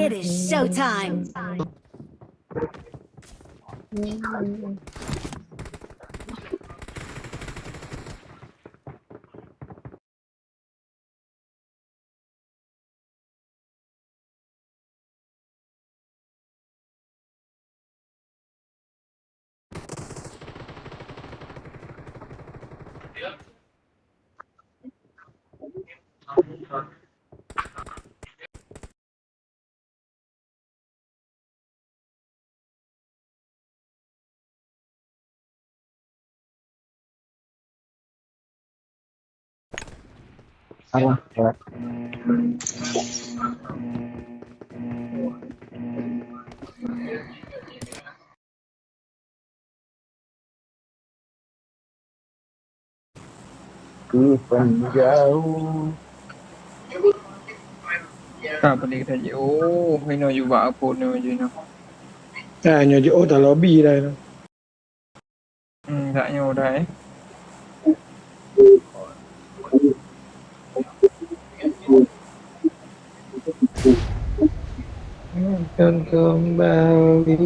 It is showtime. Apa? Lewat. Jauh. Apa ni kita je? Oh, ini juga apa ni je ni? Nyo je dah lobby dah tu. Tak nyawa dah Akan kembali.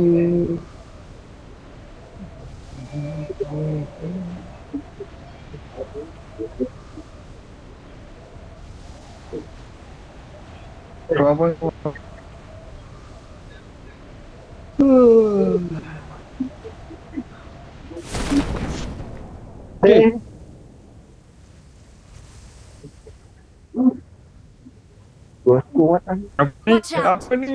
Apa? Kuat kan? Watch out. Apa ni?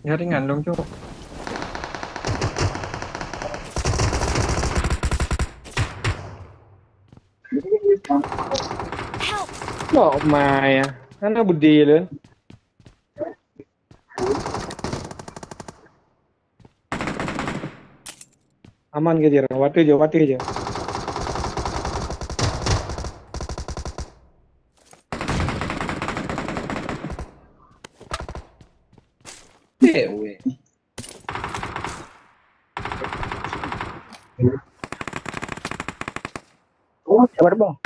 Jaringan dong, Cok. Help. Kok Maya? Kan budi lu. Aman ke dia? Wati je. Dewe. Oh, sabar bang.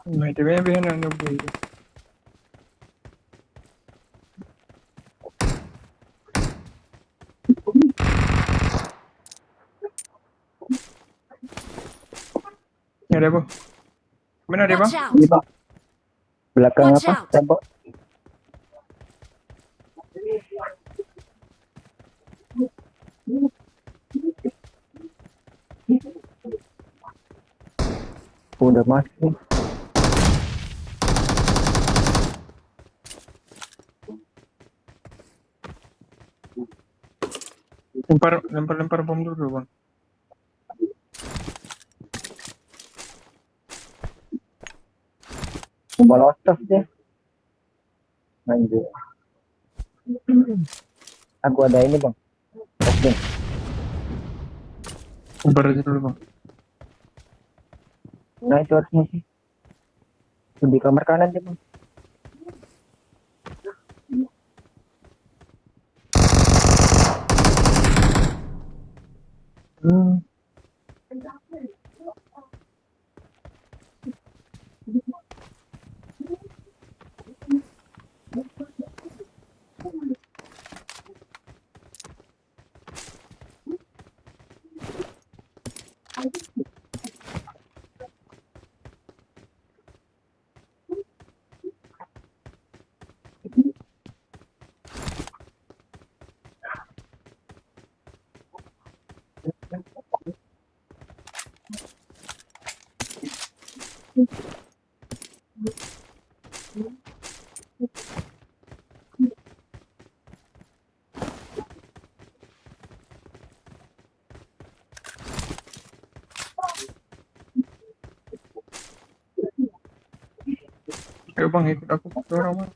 Mày thì bé bé nó bùi. Ada apa? Mana ada apa? Watch out. Ini bang. Belakang Watch apa? out. Tembok. Udah masuk. Lempar bom dulu, Bang. Molotov deh. Lanjut. Aku ada ini bang. Oke. Lempar aja dulu, Bang. Nah itu harusnya sih. Di kamar kanan deh bang. Ayo bang, ikut aku ke orang bang.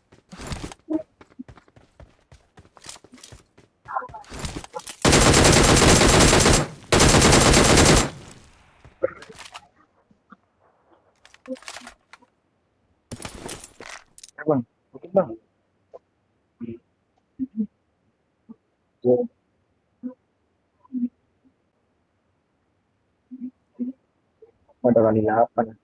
Bang, oke bang. Ya, ada kali 8.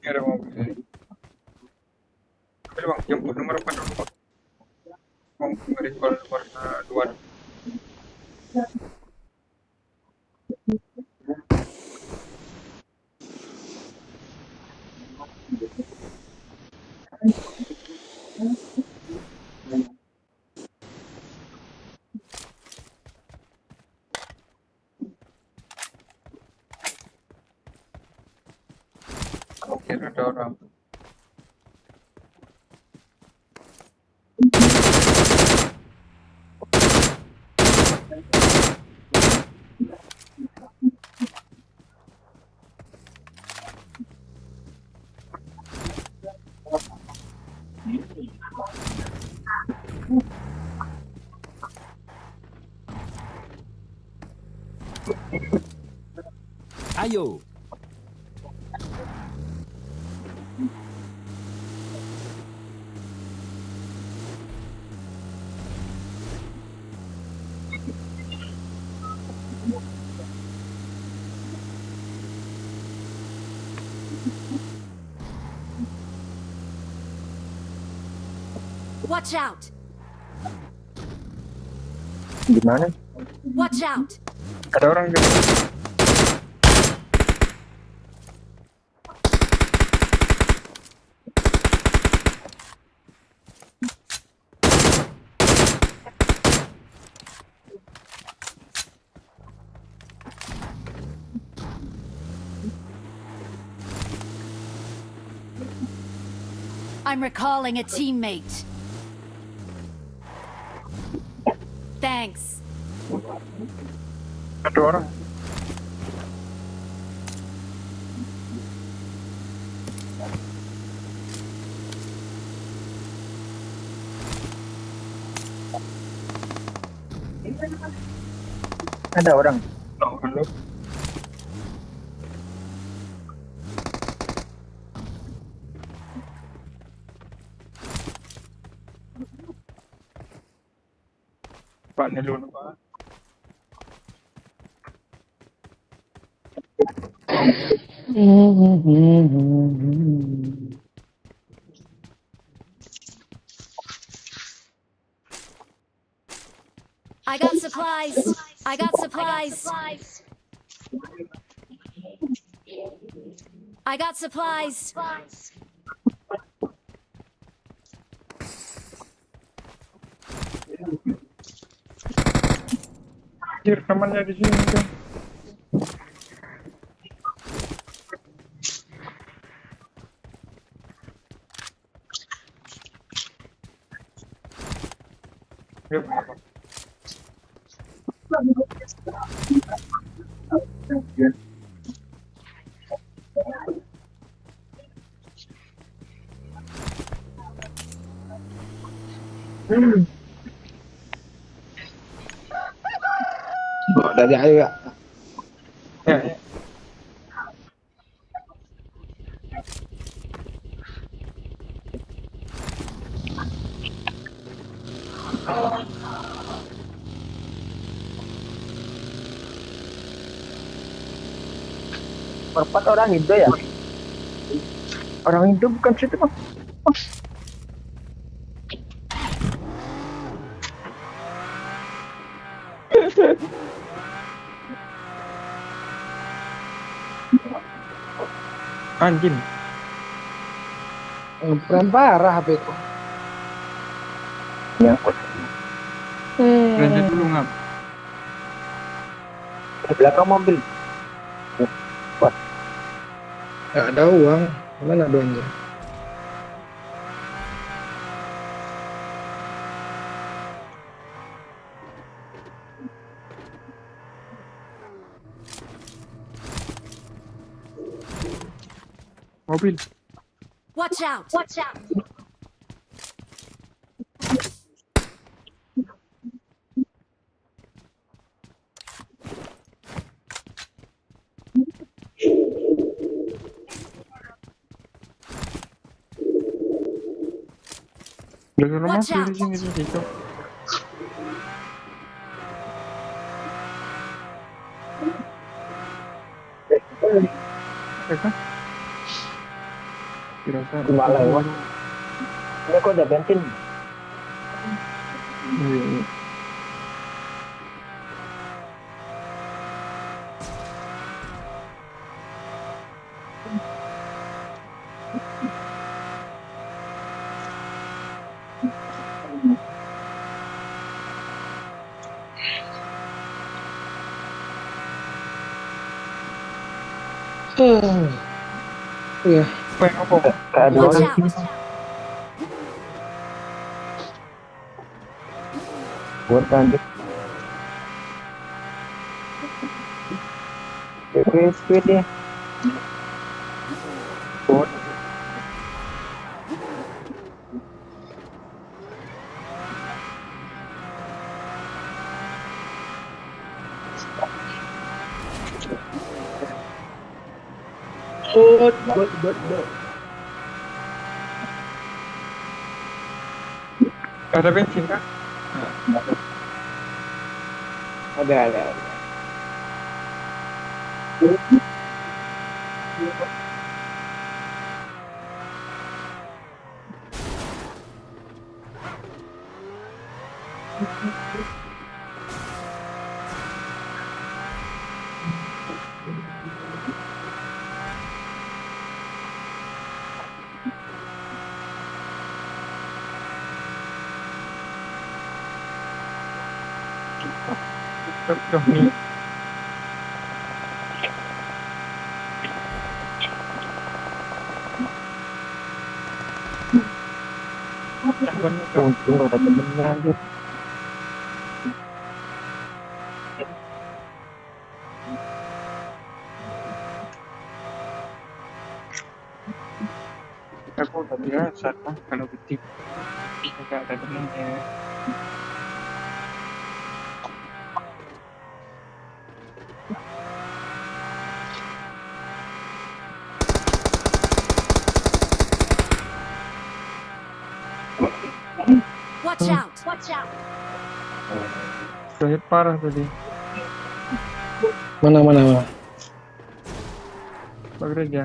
Ini ada mobil. Ayo bang, jemput nomor apa dulu bang? Bang, recall nomor 2. Oke, ada orang. Ayo. Watch out! Gimana? Watch out! Ada orang gitu. I'm recalling a teammate. Thanks. Ada orang. Ada orang. Tahu dulu. Pak ini dulu pak. I got supplies. I got supplies. I got supplies. Anjir, temannya di sini kan. Yuk, apa? Oh, dari ayo ya. Ya, ya. Empat orang Indo ya? Orang Indo bukan situ bang. Anjing. Ngeprem parah HP ku. Nyangkut. Belanja dulu ngap. Di belakang mobil. Buat Gak ada uang. Mana belanja? Mobil. Watch out! Belakang rumah Watch mobil out. di sini situ. Ya kan? Dirasa Gimana ya, Wan? Ini kok ada bensin? Iya. Iya. Apa yang apa? Kayak ada Watch orang out! sini. Buat lanjut. Speed ya. Buat. Buat. Ada bensin kan? Ada. Udah nih. Untung ada temennya anjir. Aku udah biasa kan kalau ketik nggak ada temennya. Watch out! Saya parah tadi. Mana. Pak gereja.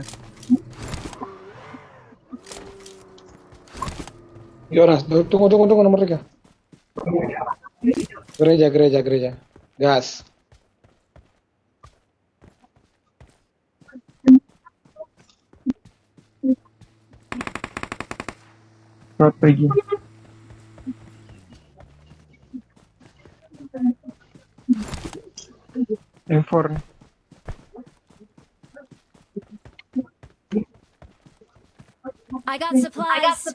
Jonas, tunggu nomor 3. Gereja. Gas. Lewat pergi. M4 nih. I got supplies.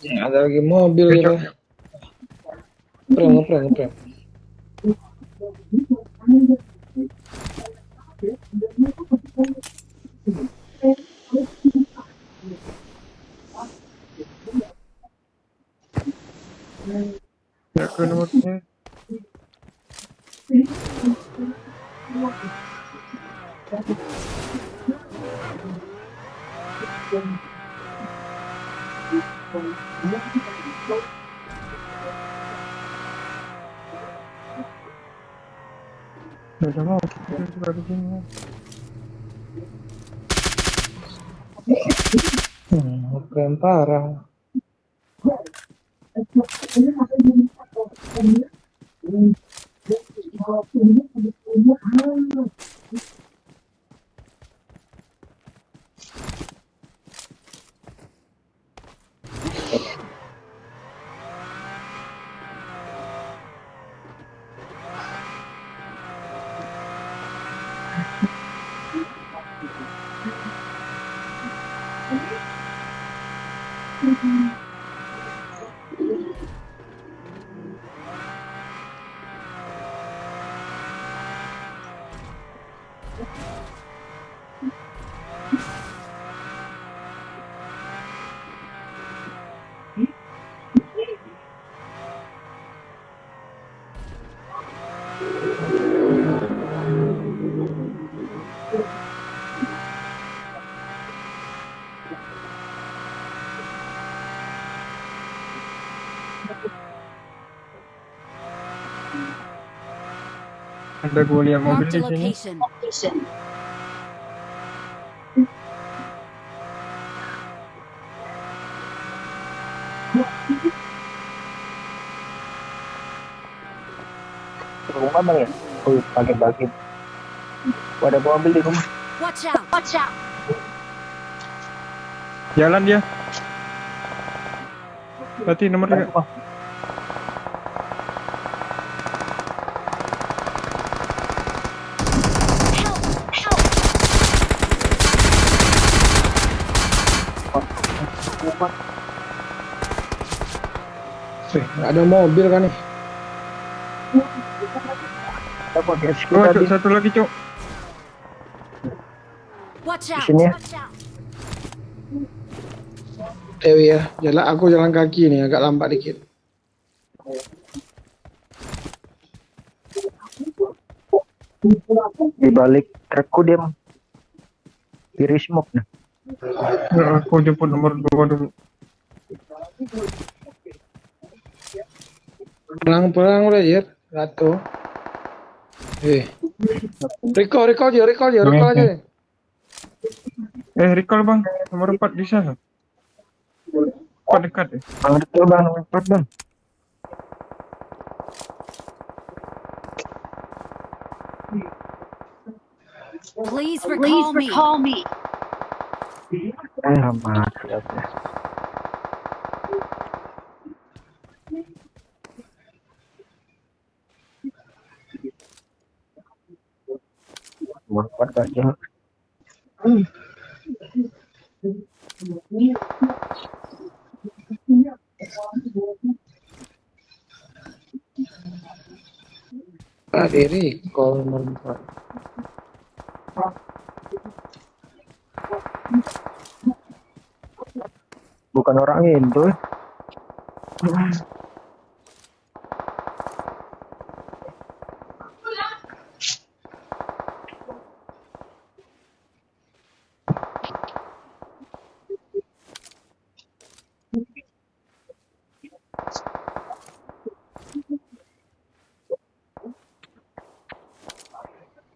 Ada lagi mobil gitu. Ngeprem. Ya ke nomornya. Udah mau kita juga di sini. Keren parah. Ada gue lihat mobil Marked a di sini. location. Rumah bang ya? Oh, pagi-pagi. Ada mobil di rumah. Watch out! Watch out! Jalan dia. Berarti nomor 3. Bang. Nggak ada mobil kan nih? Dapat guys Oh, kita cuk, di satu lagi, cuk. Watch out! sini ya. Dewi ya, aku jalan kaki nih, agak lambat dikit. Di balik trukku dia bang. Kiri smoke nah. Ya, aku jemput nomor 2 dulu. Pelang-pelang udah ya, Ratu. Recall aja. Recall bang, nomor 4 di sana. 4 dekat ya. Bang betul bang, nomor 4 bang. Please recall me. Mati aku. Nomor 4 aja. Ada recall nomor 4. Bukan orang itu.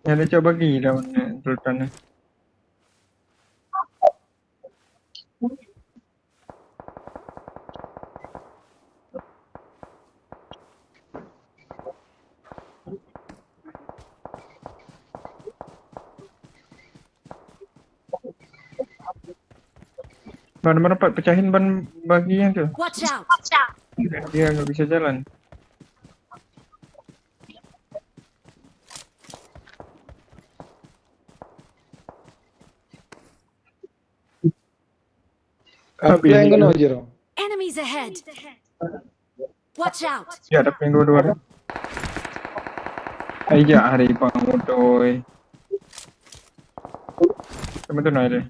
Ya ada coba gila mana sultannya. Ban nomor 4 pecahin ban bagian tuh. Watch out! Dia nggak bisa jalan. Apa yang kena aja dong? Enemies ahead! Watch out! Ya ada yang dua-dua. Aja hari pangutoy. Kamu tuh naik deh.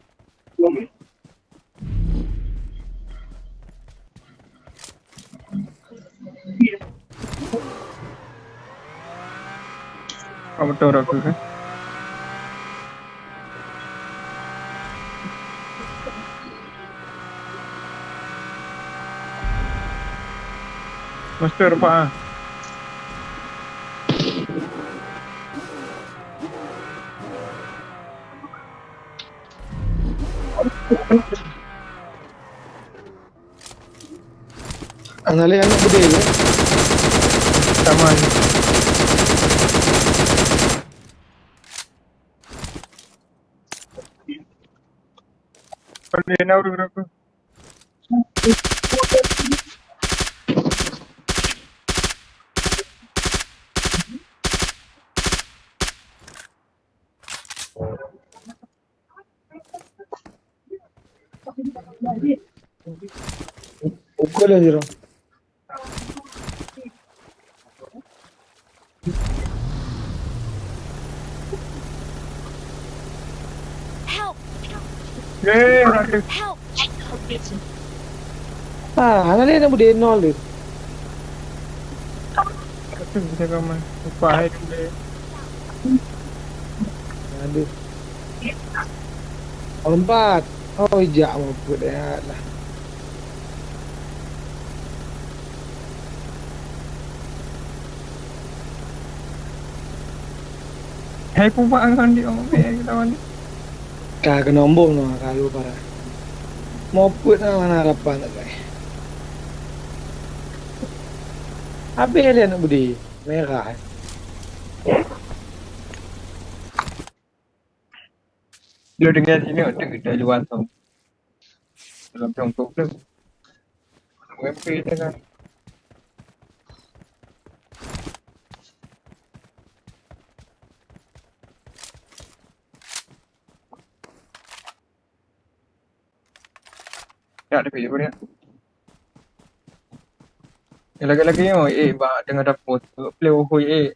Kamu tahu aku kan? Master Pak. Anale anak bude ya. Taman. Kalau dia nak berapa? Pukul aja dong. Help! Ada. Help! Anale anak bude nol deh. Itu bisa kaman. Lupa hai dia. Aduh. Lompat. Oh iya mau bude lah. Hai pun angkan dia orang kita ni. Kagak nombong no kalau parah. Mau put mana harapan guys. Apa dia anak bude? Merah. Dia dengar sini ada kita jual tu. Dalam contoh tu. WP dia kan. Ya ada pilih dia. Lagi-lagi yo ba dengan dapur play hoi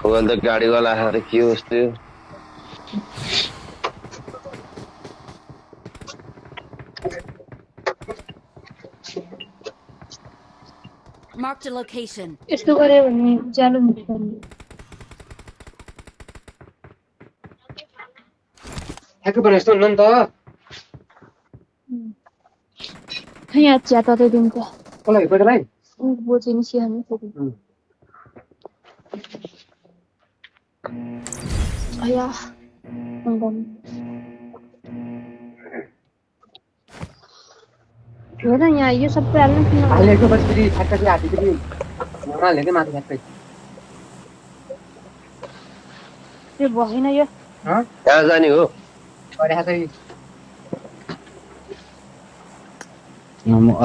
Well, the गाडी वाला आएर के होस् त्यो Marked a location. यस्तो गऱ्यो भने ज्यालो हुन्छ नि ठ्याक्कै भने यस्तो हुन्न नि त खै यहाँ चिया ततै दिन्छ कसलाई पहिलालाई बोचे नि चिया नि अया हेर यहाँ यो सबै हाल्नु किन हालेको बस फेरि ठ्याक्कै चाहिँ हाती फेरि हालेकै माथि ठ्याक्कै त्यो भएन यो कहाँ जाने हो गरे चाहिँ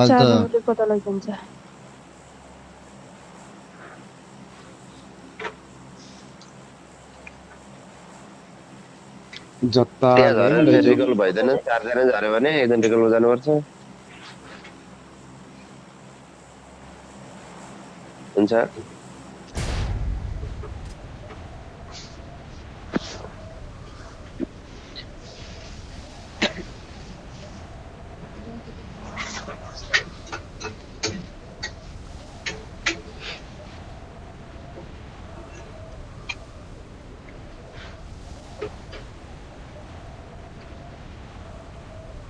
चार मात्रै कता लैजान्छ जत्ता त्यहाँ झरेर रिकल भइदैन 4 जना झर्यो भने एकजना रिकलमा जानुपर्छ हुन्छ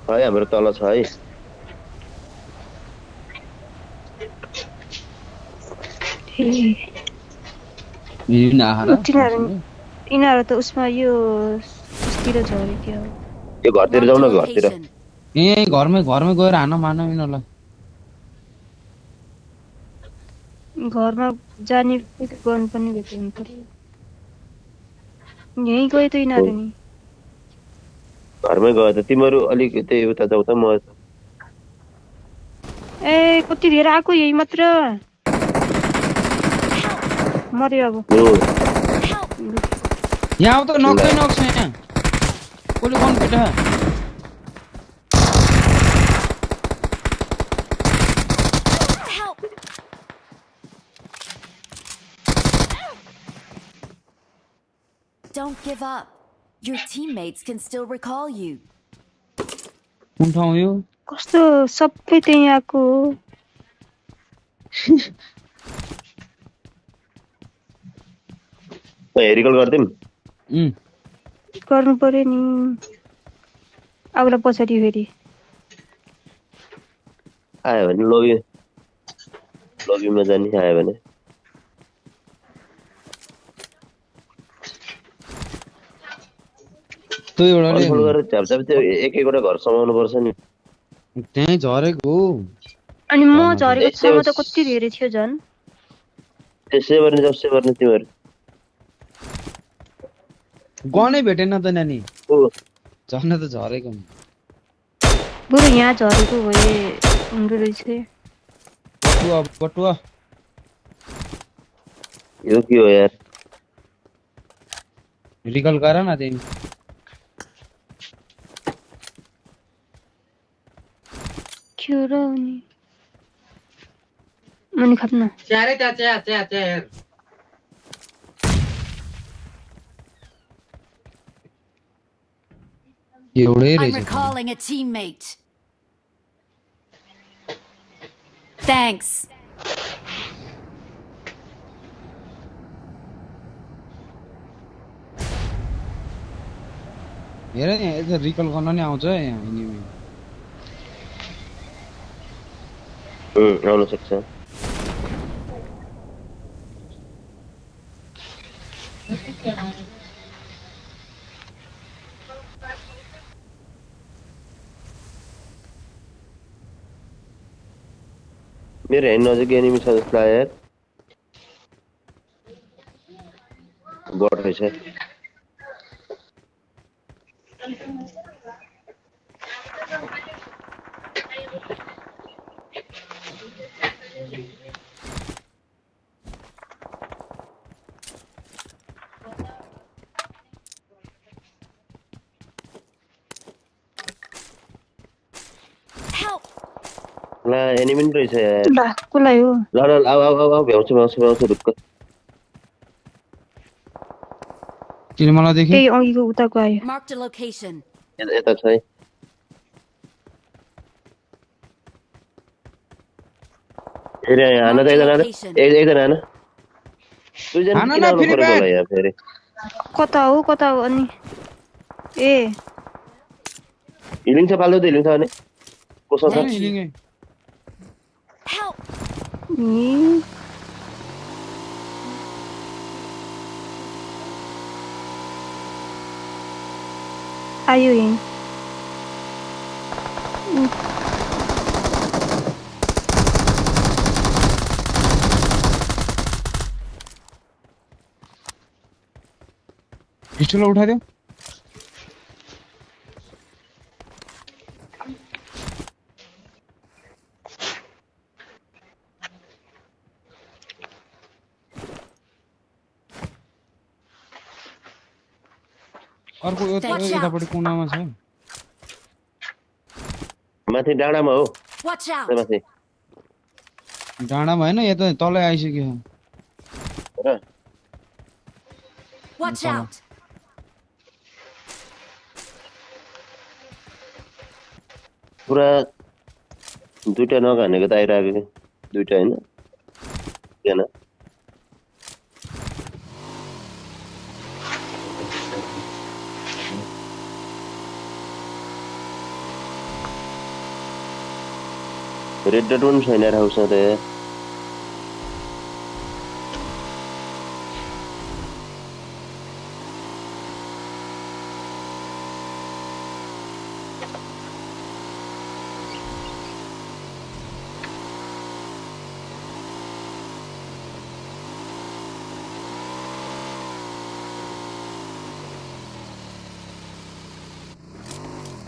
है हाम्रो तल छ है यिनीहरू त उसमा यो उसतिर झऱ्यो क्या यो घरतिर जाउँ न घरतिर ए घरमै गएर हान मान यिनीहरूलाई घरमा जाने गर्नु पनि भेट्नु पर्यो यहीँ गयो त यिनीहरू नि घरमै गयो त तिमीहरू अलिकति उता जाऊ त म ए कति धेरै आएको यही मात्र मर्यो अब यहाँ आऊ त नक्कै नक्छ यहाँ कसले कौन केटा Help! Don't give up. Your teammates can still recall you. कुन ठाउँ यो कस्तो सबै त्यही आएको रिकल गर्दिम गर्नु पर्यो नि आउला पछाडि फेरि आयो भने लबीमा जाने आयो भने त्यो एउटाले कन्ट्रोल गरेर झ्यापझ्याप त्यो एक-एकवटा घर समाउनु पर्छ नि त्यही झरेको हो अनि म झरेको ठाउँमा त कति धेरै थियो झन् त्यसै गर्ने जसै गर्ने तिमीहरू गनै भेटेन त नानी ओ झर्न त झरेको बरु यहाँ झरेको भए हुँदो रहेछ बटुवा यो के हो यार रिकल गर न तिमी के हो र अनि मनी खाप्न च्यारे च्या यार एउटै I'm रहेछ recalling a teammate. Thanks. हेर नि यता रिकल गर्न नि आउँछ यहाँ एनिमी आउन सक्छ मेरो हेर्न नजिक एनिमी छ जस्तो लाग्यो यार बट रहेछ Help! ला एनिमी पनि रहेछ यार ला कसलाई हो ल ल आऊ आऊ आऊ आऊ भ्याउँछु ढुक्क किन मलाई देख्यो त्यही अघिको उताको आयो Marked a location. यता छ है फेरि हान त एकजना हान दुईजना हान किन न, आउनु फेरि परेको ब्याक। होला यार फेरि कता हो अनि ए हिलिङ छ पाल्दै हिलिङ छ भने कोसँग छ होइन, हिलिङै। Help! नि आयो यहीँ पिस्टल उठाइदियो अर्को Watch out. यतापट्टि कुनामा छ माथि डाँडामा हो Watch out! त्यहाँ माथि डाँडामा होइन यता तलै आइसक्यो र Watch Follow. out! पुरा दुईटा नग हानेको त आइरहेको कि दुईटा होइन एकजना रेड डट पनि छैन यार हाउसमा त यार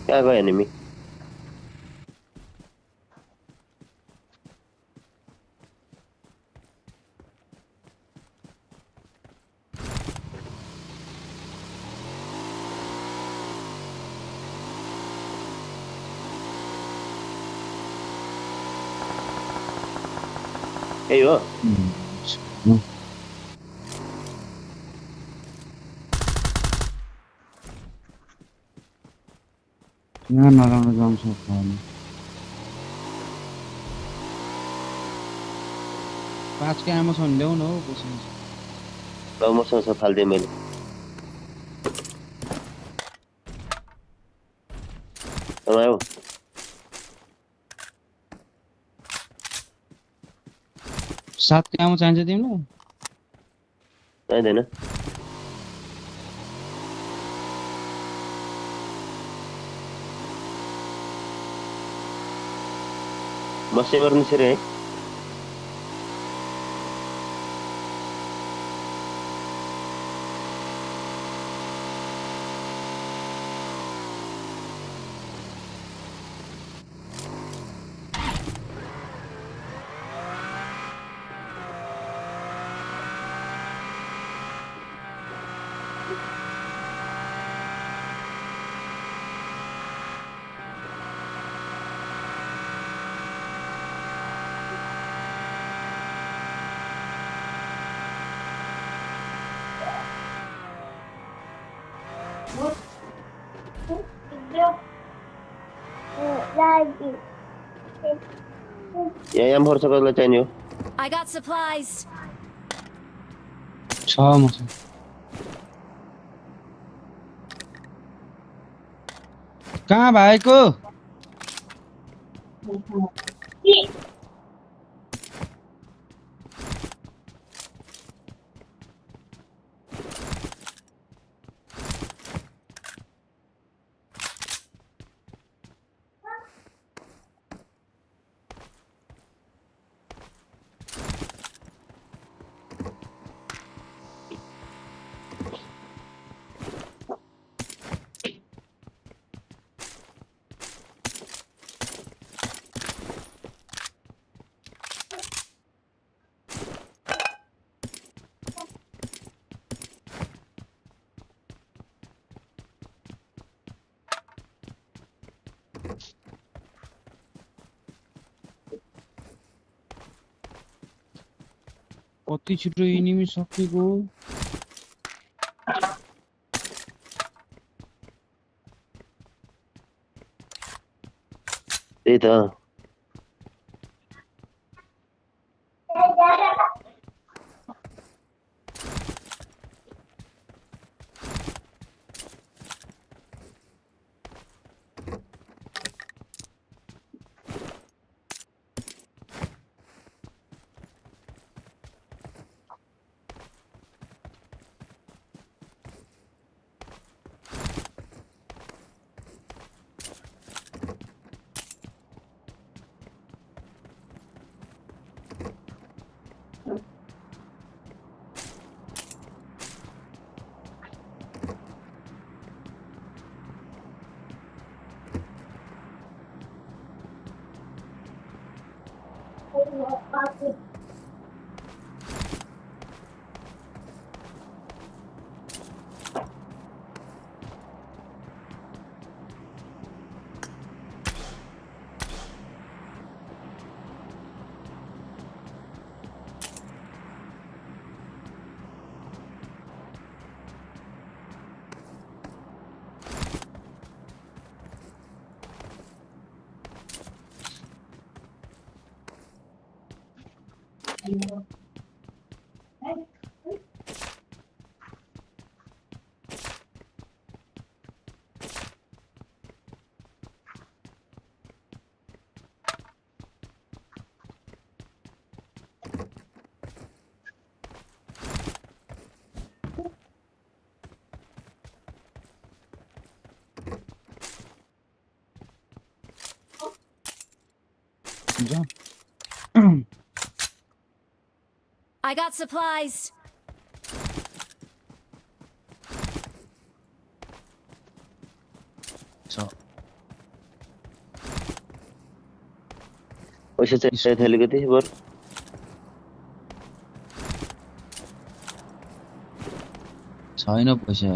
कहाँ गयो एनिमी यही हो यहाँ नराम्रो जाउँ सक्छ पाँचकै आमा छ भने ल्याउ न हौ कसै ल मसँग छ फाल्दिएँ मैले आयो सातकै आमा चाहिन्छ तिमीलाई चाहिँदैन मसेवर निसेर है यहाँ फोर्छ कसलाई चाहिने हो I got supplies. छ मसँग कहाँ भाइको कति छिटो इनिमी सकिएको त्यही त हुन्छ I got supplies. छ पैसा चाहिँ थालेको थिएँ बरु छैन पैसा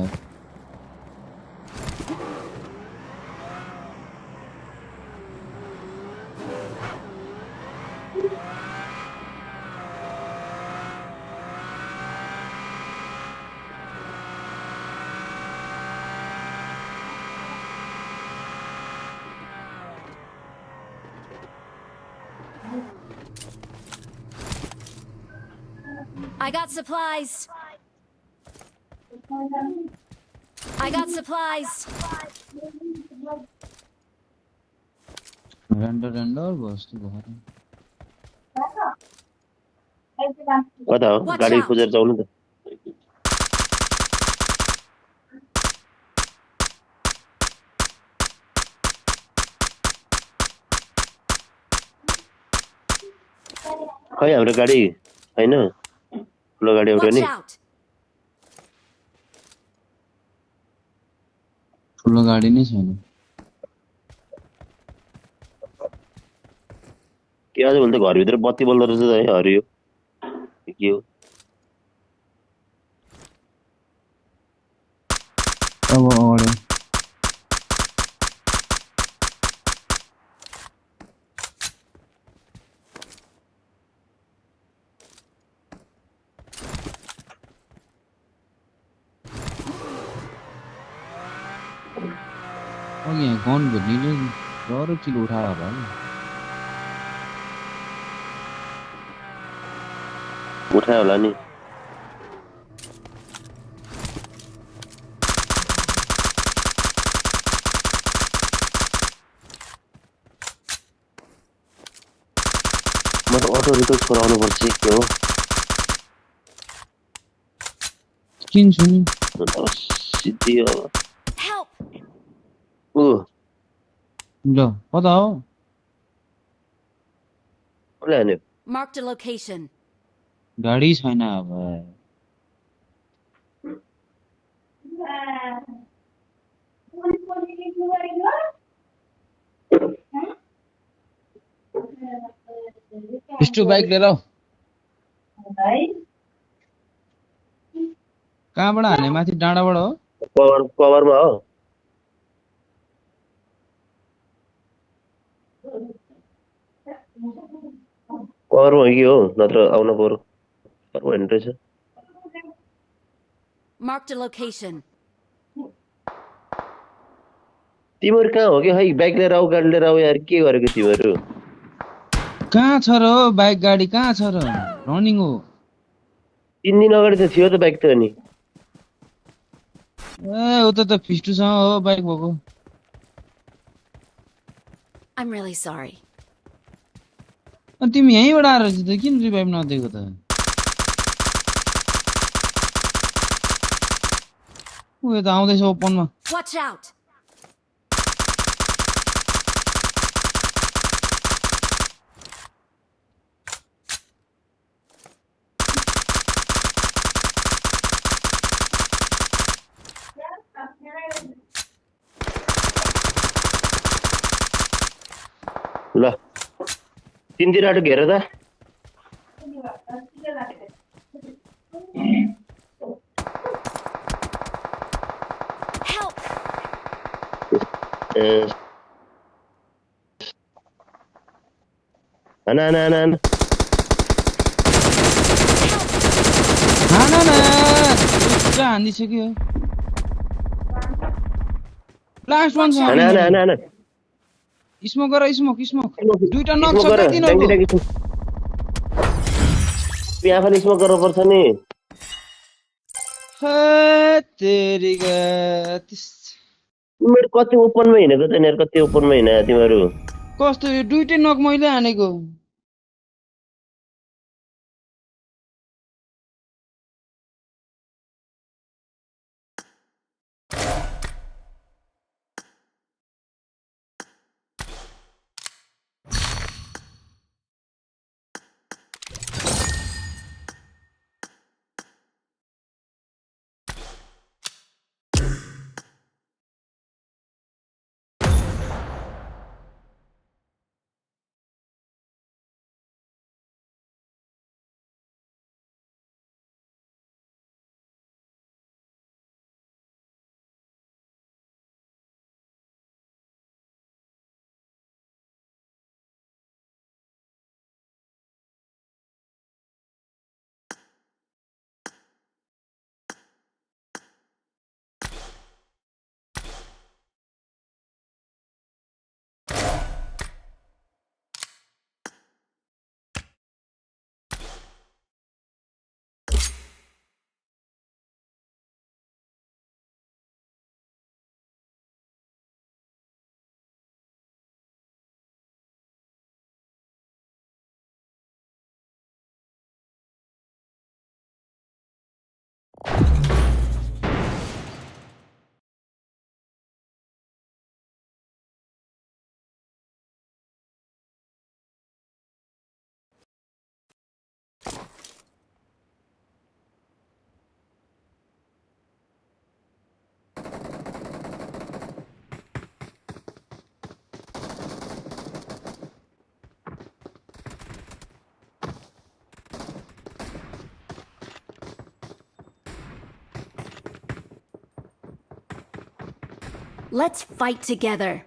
I got supplies. I got supplies. Render बस्छु भएर कता हो Watch गाडी out. खोजेर जाउनु त खै हाम्रो गाडी छैन ठुलो गाडी एउटा Watch नि out. ठुलो गाडी नै छैन के आज भोलि त घरभित्र बत्ती बल्दो रहेछ त है हरियो के हो अब अगाडि अघि यहाँ गन भेट्नेले डह्रो किलो उठायो होला नि उठायो होला नि म त अटो रिकल छोडाउनु पर्छ के हो किन्छु नि सिद्धि अब Help. ऊ ल कता हो कसले हान्यो Marked a location. गाडी छैन अब स्टु बाइक लिएर आऊ कहाँबाट हाने माथि डाँडाबाट हो कभरमा हो कभरमा हो कि हो नत्र आउनु पर्यो पर भनेर छ Marked a location. तिम्रो कहाँ हो कि खै बाइक लिएर आऊ गाडी लिएर आऊ यार के गरेको तिमीहरू कहाँ छ र हो बाइक गाडी कहाँ छ र रनिङ हो 3 दिन अगाडि त थियो त बाइक त अनि ए उता त फिस्टुसँग हो बाइक भएको I'm really sorry. अनि तिमी यहीँबाट आएर चाहिँ त किन रिभाइभ नदिएको त ऊ यता आउँदैछ ओपनमा Watch out! ल तिनतिरबाट घेर त Help! ए हाना हाना हाना हाना हान न पुरा हानिसक्यो लास्ट वान छ हाना हाना हाना हाना स्मोक गर स्मोक दुईटा नक स्मोक छ गर त तिनीहरुको ट्याङ्की यहाँ पनि स्मोक गर्नुपर्छ नि तेरिका तिमीहरू कति ओपनमा हिँडेको त यिनीहरू कति ओपनमा हिँडे तिमीहरू कस्तो यो दुईटै नक मैले हानेको Let's fight together.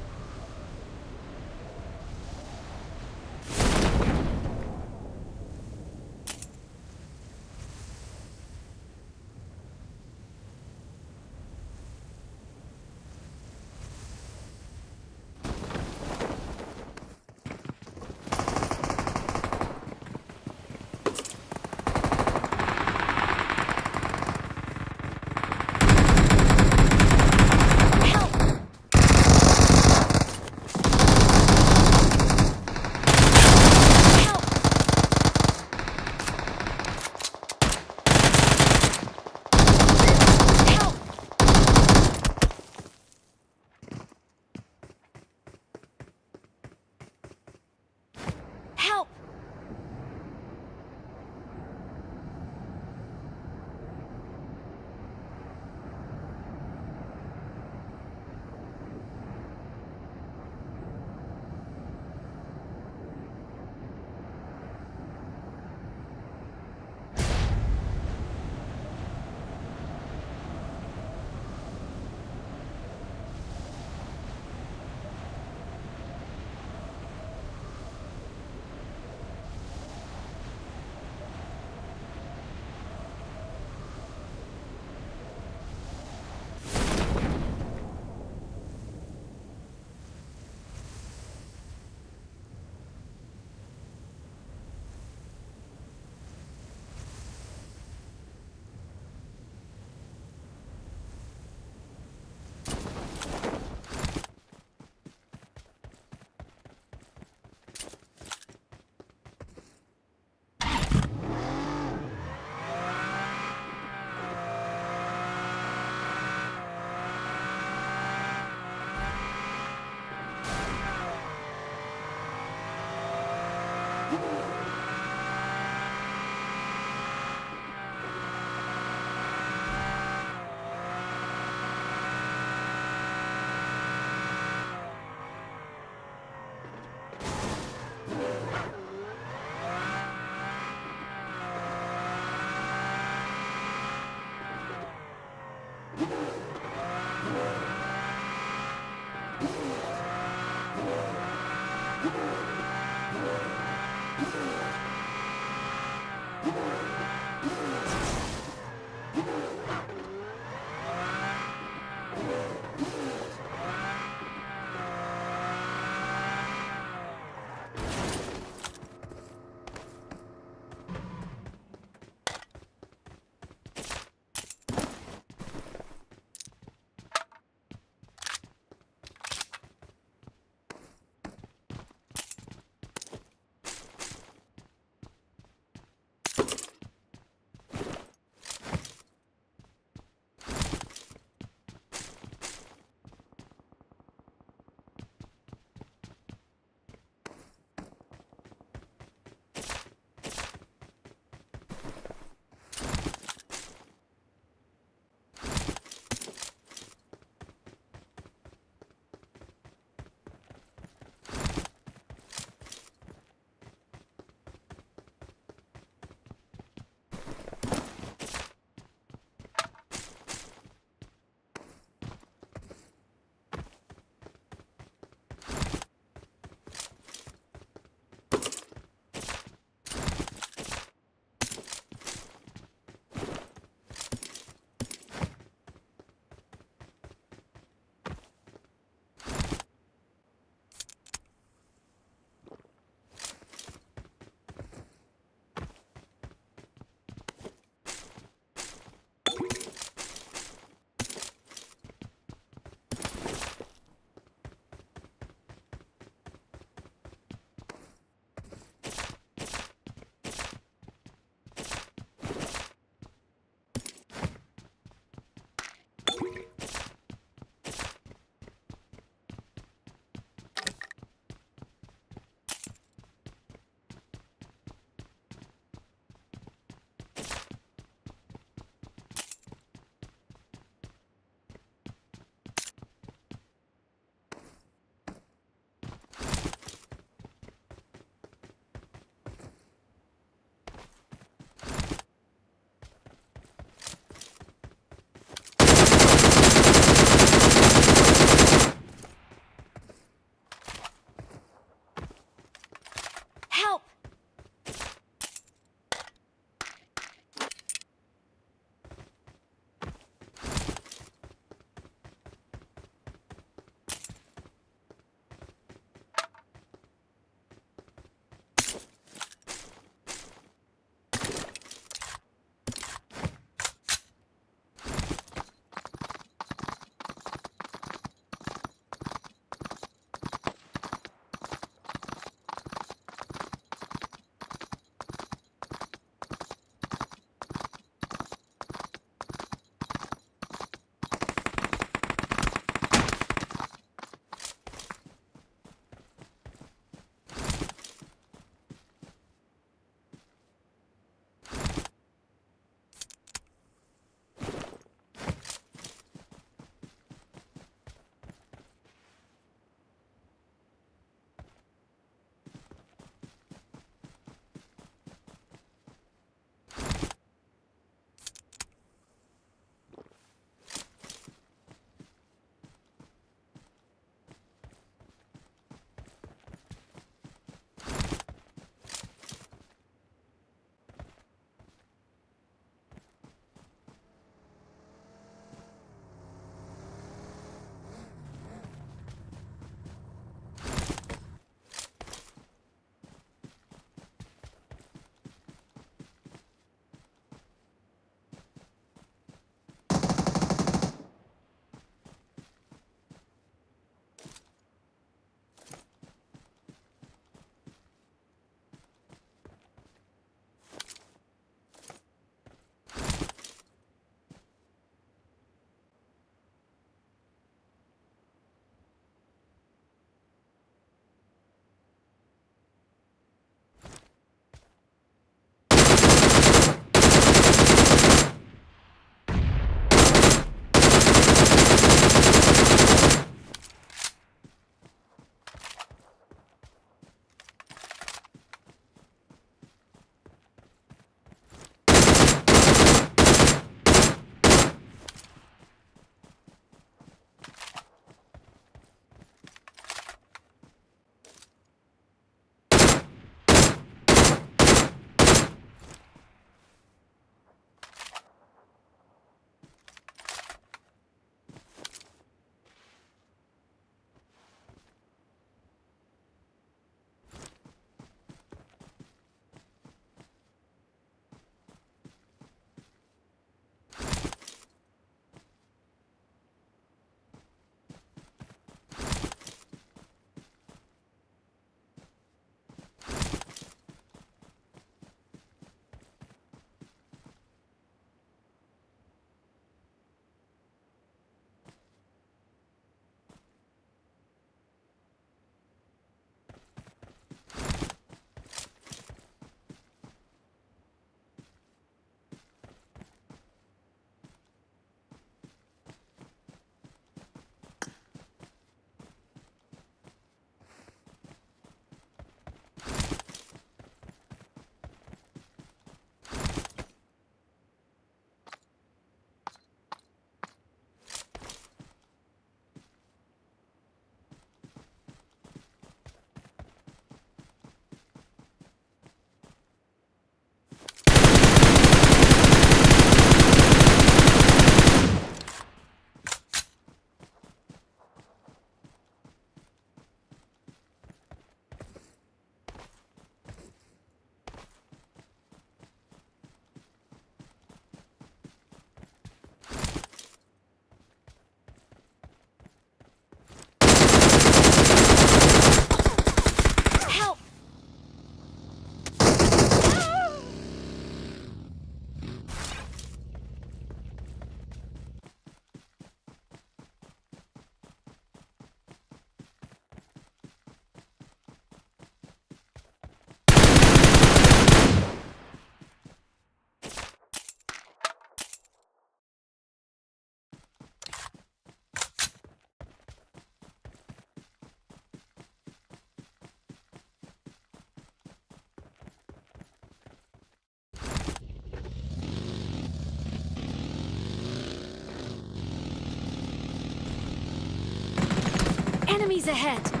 Enemies ahead!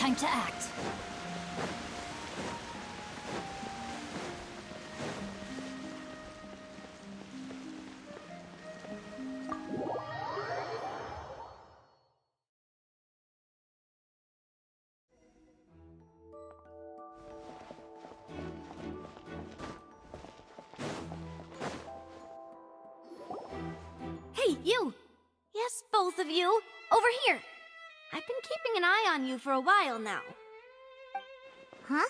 Time to act. You! Yes, both of you! Over here! I've been keeping an eye on you for a while now. Huh?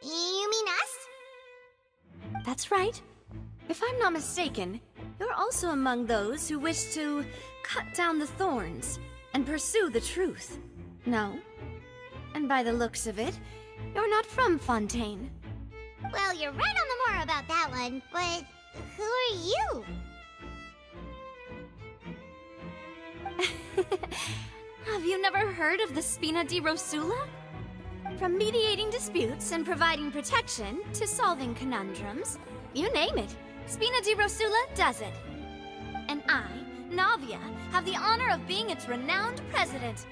You mean us? That's right. If I'm not mistaken, you're also among those who wish to cut down the thorns and pursue the truth. No? And by the looks of it, you're not from Fontaine. Well, you're right on the more about that one, but who are you? Have you never heard of the Spina di Rosula? From mediating disputes and providing protection to solving conundrums, you name it, Spina di Rosula does it. And I, Navia, have the honor of being its renowned president.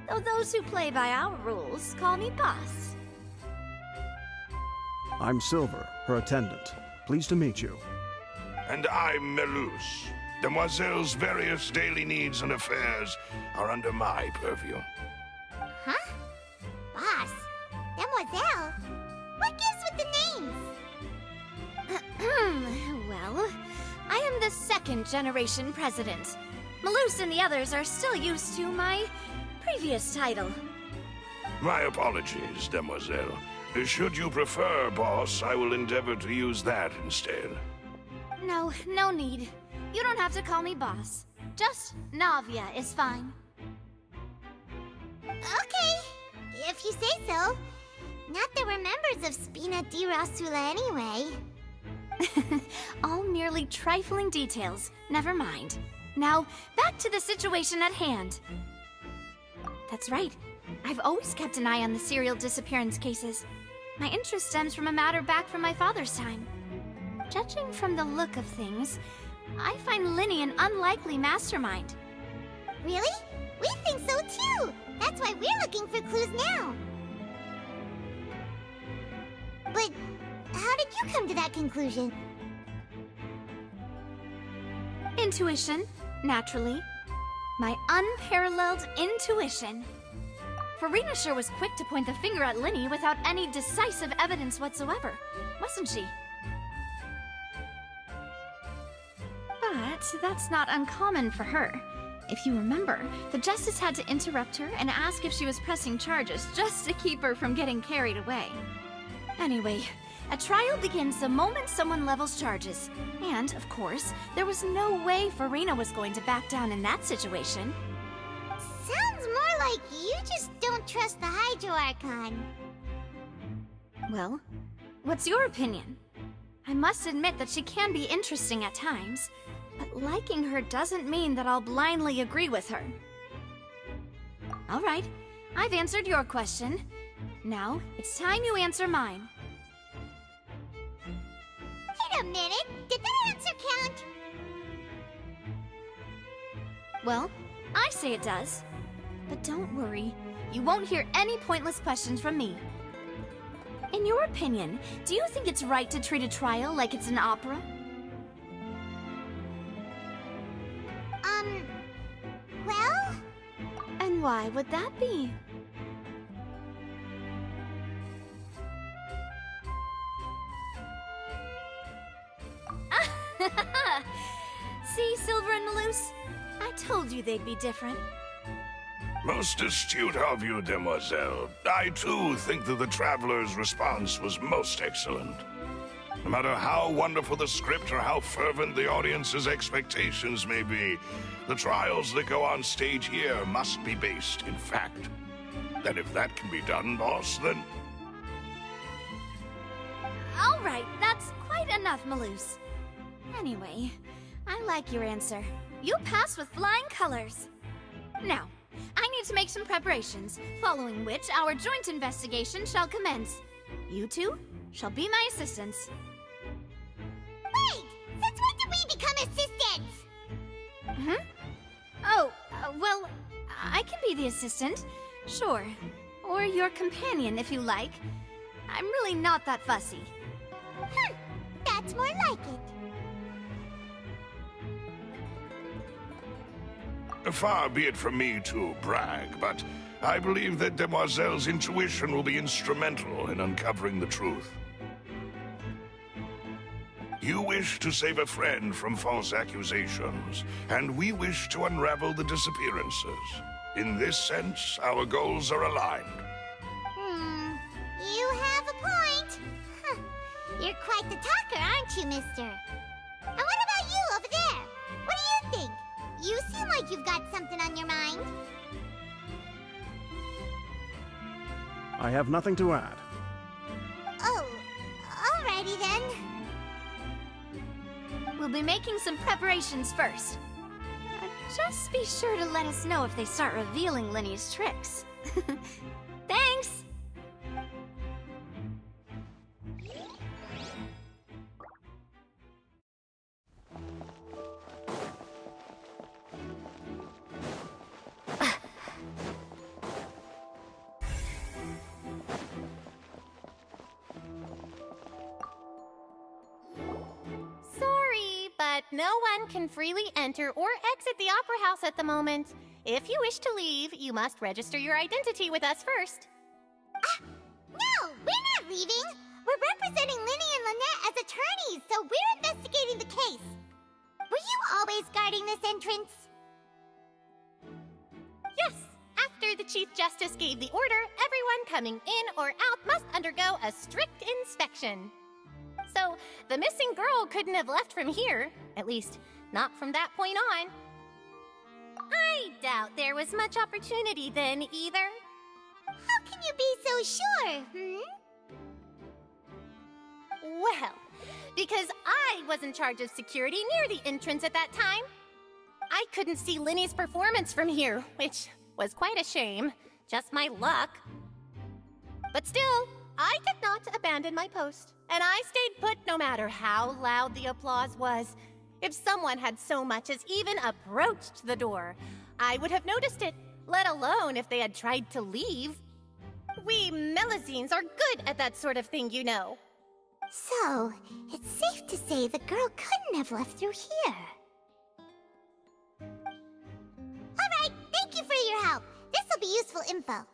Though those who play by our rules call me boss. I'm Silver, her attendant. Pleased to meet you. And I'm Melus. Demoiselle's various daily needs and affairs are under my purview. Huh? Boss? Demoiselle? What gives with the names? Well, I am the second generation president. Malus and the others are still used to my previous title. My apologies, Demoiselle. Should you prefer, boss, I will endeavor to use that instead. No, no need. You don't have to call me boss. Just Navia is fine. Okay, if you say so. Not that we're members of Spina di Rosula anyway. All merely trifling details. Never mind. Now, back to the situation at hand. That's right. I've always kept an eye on the serial disappearance cases. My interest stems from a matter back from my father's time. Judging from the look of things, I find Linny an unlikely mastermind. Really? We think so too! That's why we're looking for clues now. But how did you come to that conclusion? Intuition, naturally. My unparalleled intuition. Farina sure was quick to point the finger at Linny without any decisive evidence whatsoever, wasn't she? But that's not uncommon for her. If you remember, the Justice had to interrupt her and ask if she was pressing charges just to keep her from getting carried away. Anyway, a trial begins the moment someone levels charges. And, of course, there was no way Farina was going to back down in that situation. Sounds more like you just don't trust the Hydro Archon. Well, what's your opinion? I must admit that she can be interesting at times, but liking her doesn't mean that I'll blindly agree with her. All right, I've answered your question. Now, it's time you answer mine. Wait a minute, did that answer count? Well, I say it does. But don't worry, you won't hear any pointless questions from me. In your opinion, do you think it's right to treat a trial like it's an opera? Well? And why would that be? See, Silver and Malus? I told you they'd be different. Most astute of you, Demoiselle. I, too, think that the Traveler's response was most excellent. No matter how wonderful the script or how fervent the audience's expectations may be, the trials that go on stage here must be based in fact. And if that can be done, boss, then... All right, that's quite enough, Malus. Anyway, I like your answer. You pass with flying colors. Now, I need to make some preparations, following which our joint investigation shall commence. You two shall be my assistants. Wait! Since when did we become assistants? Oh, well, I can be the assistant, sure. Or your companion, if you like. I'm really not that fussy. That's more like it. Far be it from me to brag, but I believe that Demoiselle's intuition will be instrumental in uncovering the truth. You wish to save a friend from false accusations, and we wish to unravel the disappearances. In this sense, our goals are aligned. You have a point. Huh. You're quite the talker, aren't you, mister? And what about you over there? What do you think? You seem like you've got something on your mind. I have nothing to add. Oh, alrighty then. We'll be making some preparations first. Just be sure to let us know if they start revealing Linny's tricks. Thanks! Sorry, but no one can freely enter or exit the Opera House at the moment. If you wish to leave, you must register your identity with us first. No, we're not leaving. We're representing Linny and Lynette as attorneys, so we're investigating the case. Were you always guarding this entrance? Yes, after the Chief Justice gave the order, everyone coming in or out must undergo a strict inspection. So, the missing girl couldn't have left from here, at least, not from that point on. I doubt there was much opportunity then, either. How can you be so sure, Well, because I was in charge of security near the entrance at that time. I couldn't see Linny's performance from here, which was quite a shame. Just my luck. But still, I did not abandon my post, and I stayed put no matter how loud the applause was. If someone had so much as even approached the door, I would have noticed it, let alone if they had tried to leave. We Melusines are good at that sort of thing, you know. So, it's safe to say the girl couldn't have left through here. Alright, thank you for your help. This'll be useful info.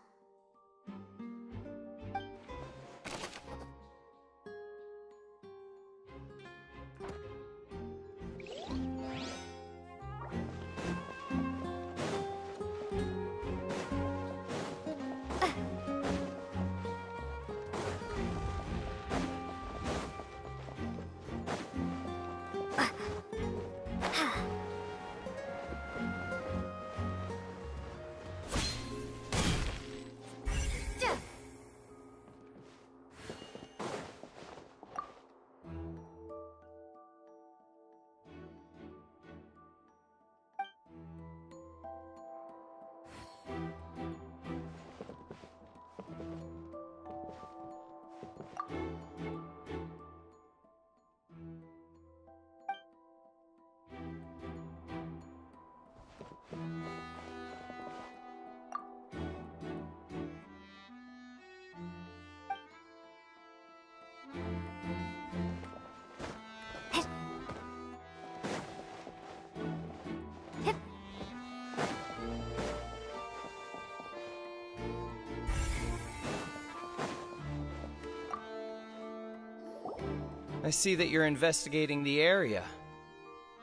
I see that you're investigating the area.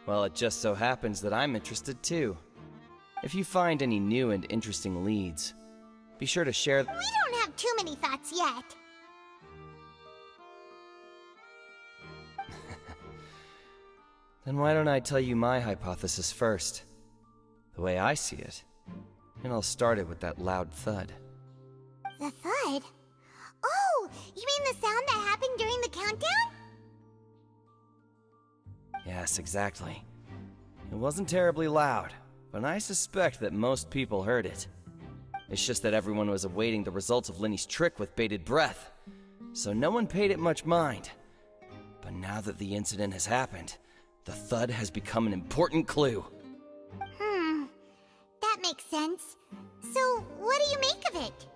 Well, it just so happens that I'm interested too. If you find any new and interesting leads, be sure to share them. We don't have too many thoughts yet. Then why don't I tell you my hypothesis first? The way I see it. And I'll start it with that loud thud. The thud? Oh, you mean the sound that happened during the countdown? Yes, exactly. It wasn't terribly loud, but I suspect that most people heard it. It's just that everyone was awaiting the results of Linny's trick with bated breath, so no one paid it much mind. But now that the incident has happened, the thud has become an important clue. That makes sense. So, what do you make of it?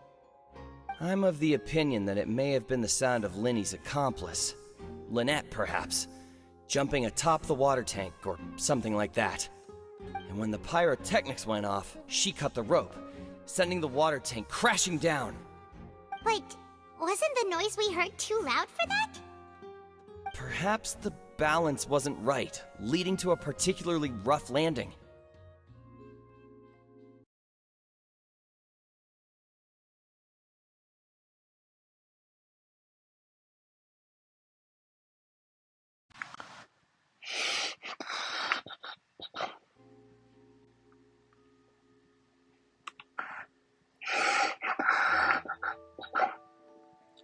I'm of the opinion that it may have been the sound of Linny's accomplice, Lynette perhaps, jumping atop the water tank or something like that. And when the pyrotechnics went off, she cut the rope, sending the water tank crashing down. But wasn't the noise we heard too loud for that? Perhaps the balance wasn't right, leading to a particularly rough landing.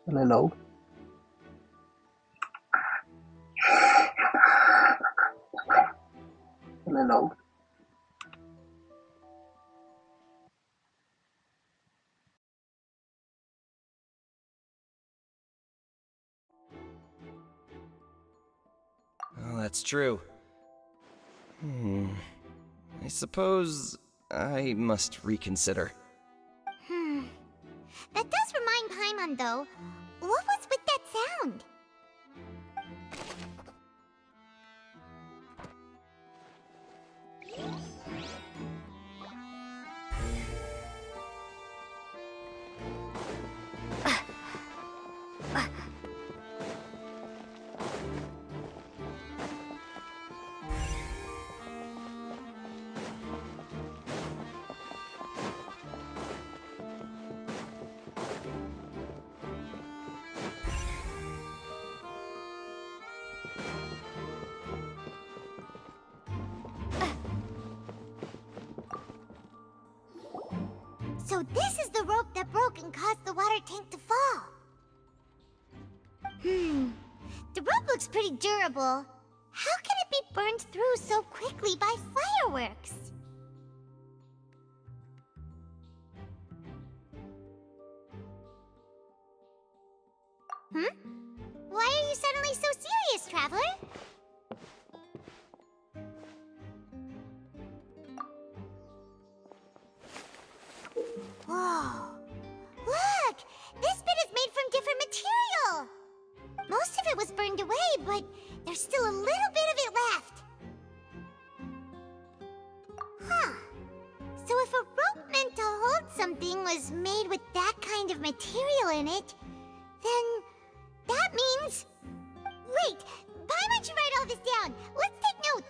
Hello. Hello. Oh, that's true. I suppose I must reconsider. That does remind Paimon, though. What was with that sound? So this is the rope that broke and caused the water tank to fall. The rope looks pretty durable. How can it be burned through so quickly by fireworks? Why are you suddenly so serious, Traveler? Whoa! Look! This bit is made from different material! Most of it was burned away, but there's still a little bit of it left. Huh. So if a rope meant to hold something was made with that kind of material in it, then that means... Wait! Why don't you write all this down? Let's take notes!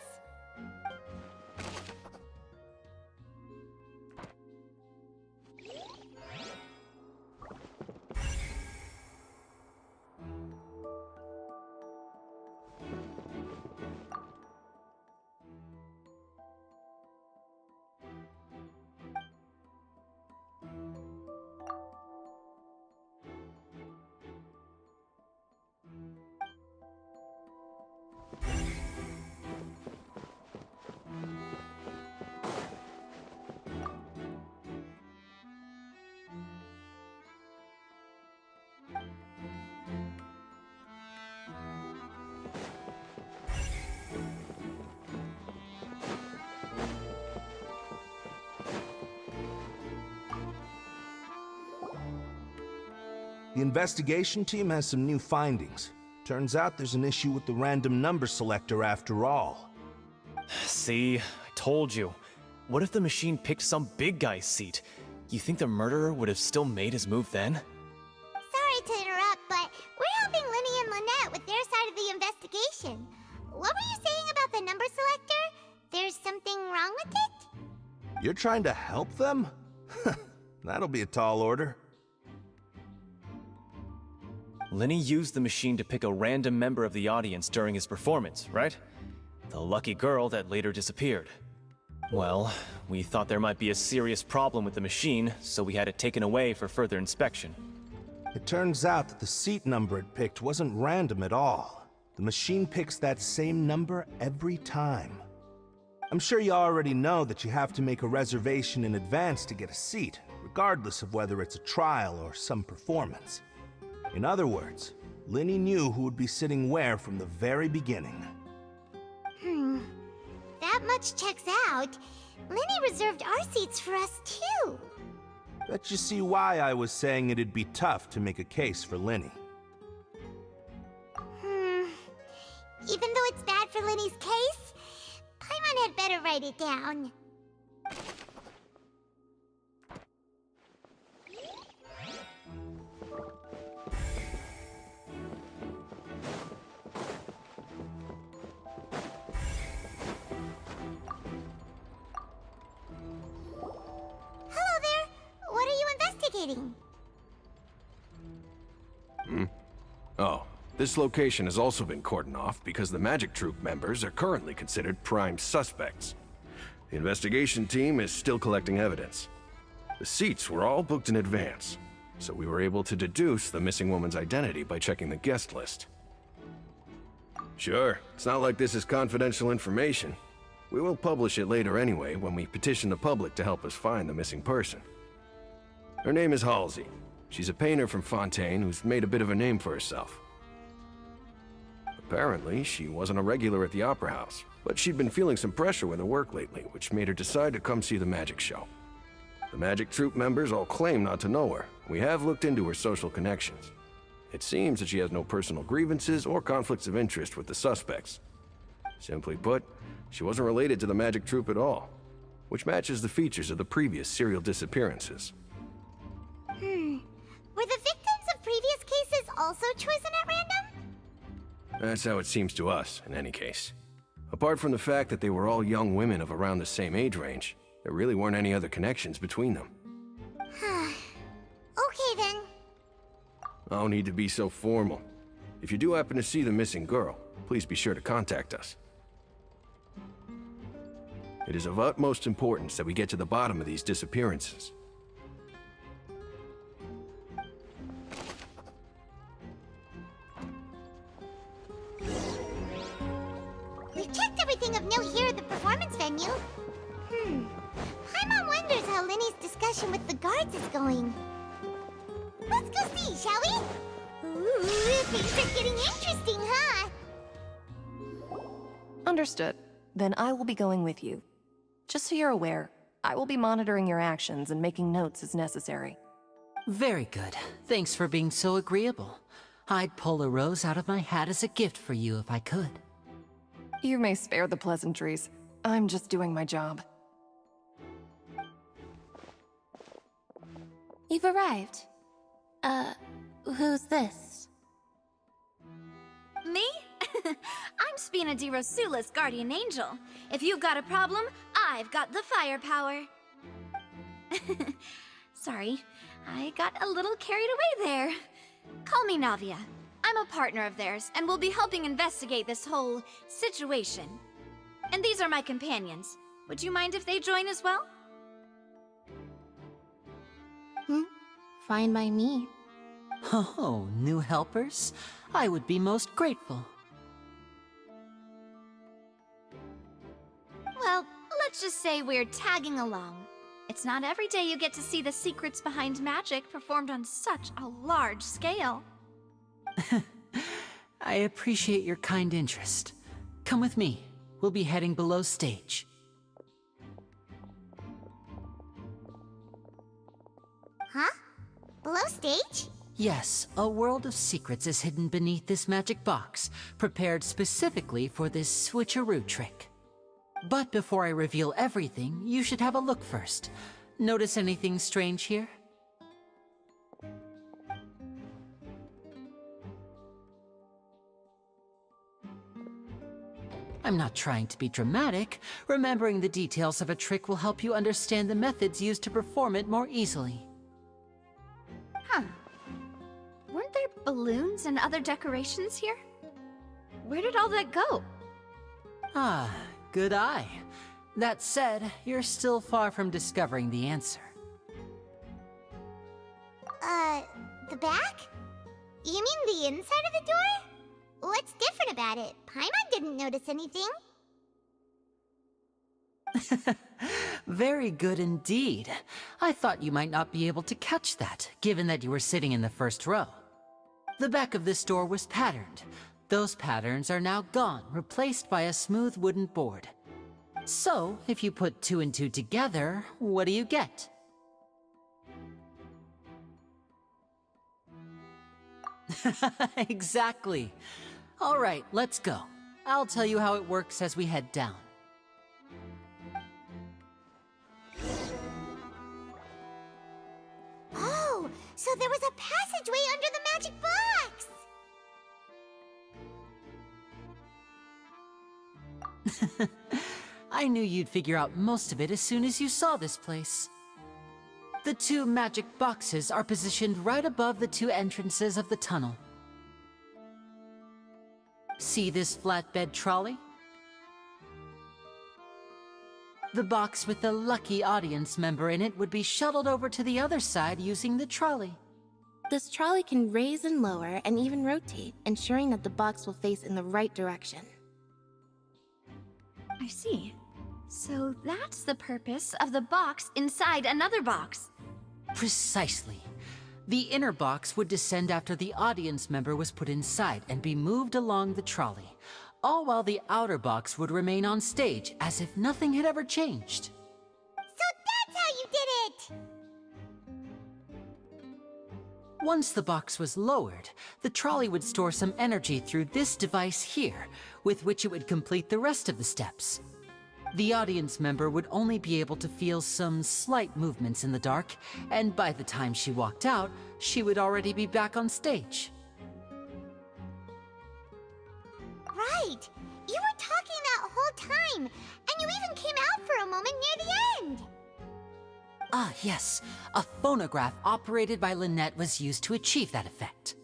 The investigation team has some new findings. Turns out there's an issue with the random number selector after all. See, I told you. What if the machine picked some big guy's seat? You think the murderer would have still made his move then? Sorry to interrupt, but we're helping Linny and Lynette with their side of the investigation. What were you saying about the number selector? There's something wrong with it? You're trying to help them? That'll be a tall order. Linny used the machine to pick a random member of the audience during his performance, right? The lucky girl that later disappeared. Well, we thought there might be a serious problem with the machine, so we had it taken away for further inspection. It turns out that the seat number it picked wasn't random at all. The machine picks that same number every time. I'm sure you already know that you have to make a reservation in advance to get a seat, regardless of whether it's a trial or some performance. In other words, Linny knew who would be sitting where from the very beginning. That much checks out. Linny reserved our seats for us, too. Bet you see why I was saying it'd be tough to make a case for Linny. Even though it's bad for Linny's case, Paimon had better write it down. investigating. Oh, this location has also been cordoned off because the Magic Troop members are currently considered prime suspects. The investigation team is still collecting evidence. The seats were all booked in advance, so we were able to deduce the missing woman's identity by checking the guest list. Sure, it's not like this is confidential information. We will publish it later anyway when we petition the public to help us find the missing person. Her name is Halsey. She's a painter from Fontaine who's made a bit of a name for herself. Apparently, she wasn't a regular at the Opera House, but she'd been feeling some pressure with her work lately, which made her decide to come see the magic show. The Magic Troop members all claim not to know her. We have looked into her social connections. It seems that she has no personal grievances or conflicts of interest with the suspects. Simply put, she wasn't related to the Magic Troop at all, which matches the features of the previous serial disappearances. Were the victims of previous cases also chosen at random? That's how it seems to us, in any case. Apart from the fact that they were all young women of around the same age range, there really weren't any other connections between them. Okay then. No need to be so formal. If you do happen to see the missing girl, please be sure to contact us. It is of utmost importance that we get to the bottom of these disappearances. We've checked everything of note here at the performance venue. Paimon wonders how Linny's discussion with the guards is going. Let's go see, shall we? Ooh, things are getting interesting, huh? Understood. Then I will be going with you. Just so you're aware, I will be monitoring your actions and making notes as necessary. Very good. Thanks for being so agreeable. I'd pull a rose out of my hat as a gift for you if I could. You may spare the pleasantries. I'm just doing my job. You've arrived. Who's this? Me? I'm Spina di Rosula's guardian angel. If you've got a problem, I've got the firepower. Sorry, I got a little carried away there. Call me Navia. I'm a partner of theirs, and will be helping investigate this whole situation. And these are my companions. Would you mind if they join as well? Fine by me. Oh, new helpers? I would be most grateful. Well, let's just say we're tagging along. It's not every day you get to see the secrets behind magic performed on such a large scale. I appreciate your kind interest. Come with me. We'll be heading below stage. Huh? Below stage? Yes, a world of secrets is hidden beneath this magic box, prepared specifically for this switcheroo trick. But before I reveal everything, you should have a look first. Notice anything strange here? I'm not trying to be dramatic. Remembering the details of a trick will help you understand the methods used to perform it more easily. Huh. Weren't there balloons and other decorations here? Where did all that go? Ah, good eye. That said, you're still far from discovering the answer. The back? You mean the inside of the door? What's different about it? Paimon didn't notice anything. Very good indeed. I thought you might not be able to catch that, given that you were sitting in the first row. The back of this door was patterned. Those patterns are now gone, replaced by a smooth wooden board. So, if you put 2 and 2 together, what do you get? Exactly. All right, let's go. I'll tell you how it works as we head down. Oh, so there was a passageway under the magic box! I knew you'd figure out most of it as soon as you saw this place. The 2 magic boxes are positioned right above the 2 entrances of the tunnel. See this flatbed trolley? The box with the lucky audience member in it would be shuttled over to the other side using the trolley. This trolley can raise and lower and even rotate, ensuring that the box will face in the right direction. I see. So that's the purpose of the box inside another box. Precisely. The inner box would descend after the audience member was put inside and be moved along the trolley, all while the outer box would remain on stage as if nothing had ever changed. So that's how you did it! Once the box was lowered, the trolley would store some energy through this device here, with which it would complete the rest of the steps. The audience member would only be able to feel some slight movements in the dark, and by the time she walked out, she would already be back on stage. Right! You were talking that whole time, and you even came out for a moment near the end! Ah, yes. A phonograph operated by Lynette was used to achieve that effect.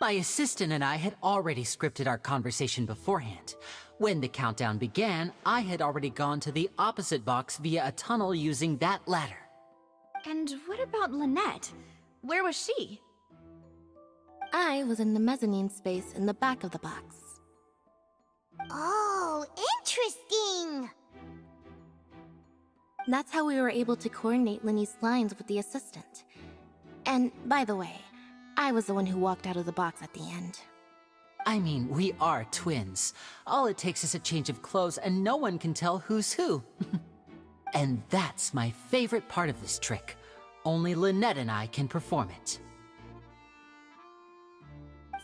My assistant and I had already scripted our conversation beforehand. When the countdown began, I had already gone to the opposite box via a tunnel using that ladder. And what about Lynette? Where was she? I was in the mezzanine space in the back of the box. Oh, interesting! That's how we were able to coordinate Linny's lines with the assistant. And, by the way, I was the one who walked out of the box at the end. I mean, we are twins. All it takes is a change of clothes and no one can tell who's who. And that's my favorite part of this trick. Only Lynette and I can perform it.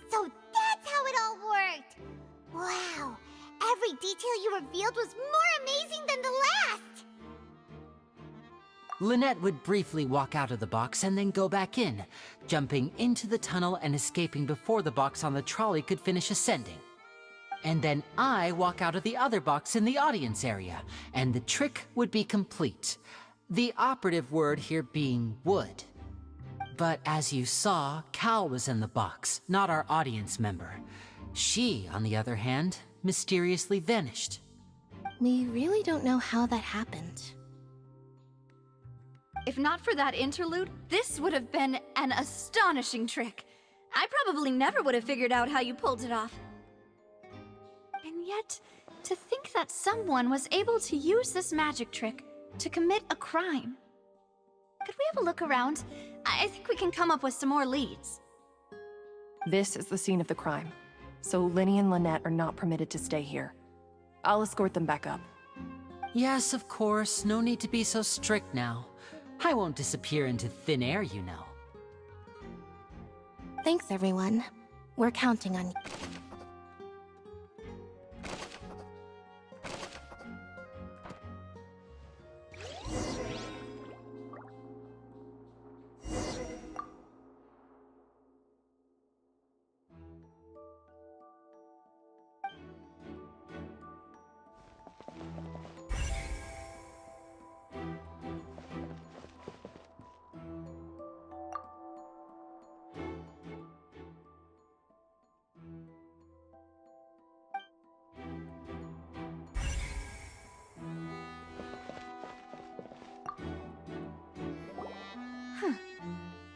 So that's how it all worked! Wow! Every detail you revealed was more amazing than the last! Lynette would briefly walk out of the box and then go back in, jumping into the tunnel and escaping before the box on the trolley could finish ascending. And then I walk out of the other box in the audience area, and the trick would be complete. The operative word here being would. But as you saw, Cal was in the box, not our audience member. She, on the other hand, mysteriously vanished. We really don't know how that happened. If not for that interlude, this would have been an astonishing trick. I probably never would have figured out how you pulled it off. And yet, to think that someone was able to use this magic trick to commit a crime. Could we have a look around? I think we can come up with some more leads. This is the scene of the crime, so Linny and Lynette are not permitted to stay here. I'll escort them back up. Yes, of course. No need to be so strict now. I won't disappear into thin air, you know. Thanks, everyone. We're counting on you.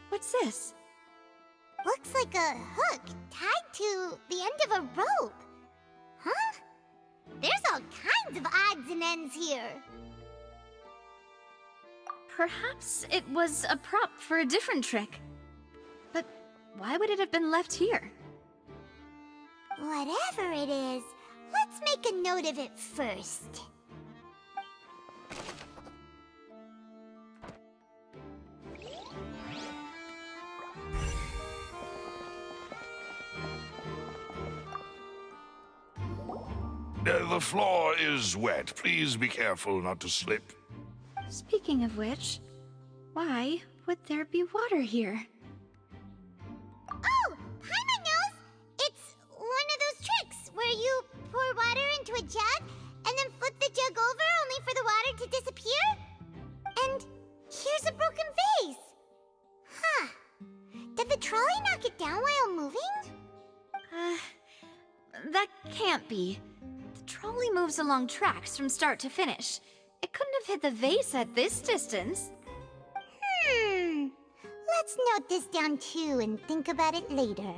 What's this? Looks like a hook tied to the end of a rope. Huh? There's all kinds of odds and ends here. Perhaps it was a prop for a different trick. But why would it have been left here? Whatever it is, let's make a note of it first. The floor is wet. Please be careful not to slip. Speaking of which, why would there be water here? Oh! Paimon knows! It's one of those tricks where you pour water into a jug and then flip the jug over only for the water to disappear? And here's a broken vase. Huh. Did the trolley knock it down while moving? That can't be. The trolley moves along tracks from start to finish. It couldn't have hit the vase at this distance. Let's note this down too and think about it later.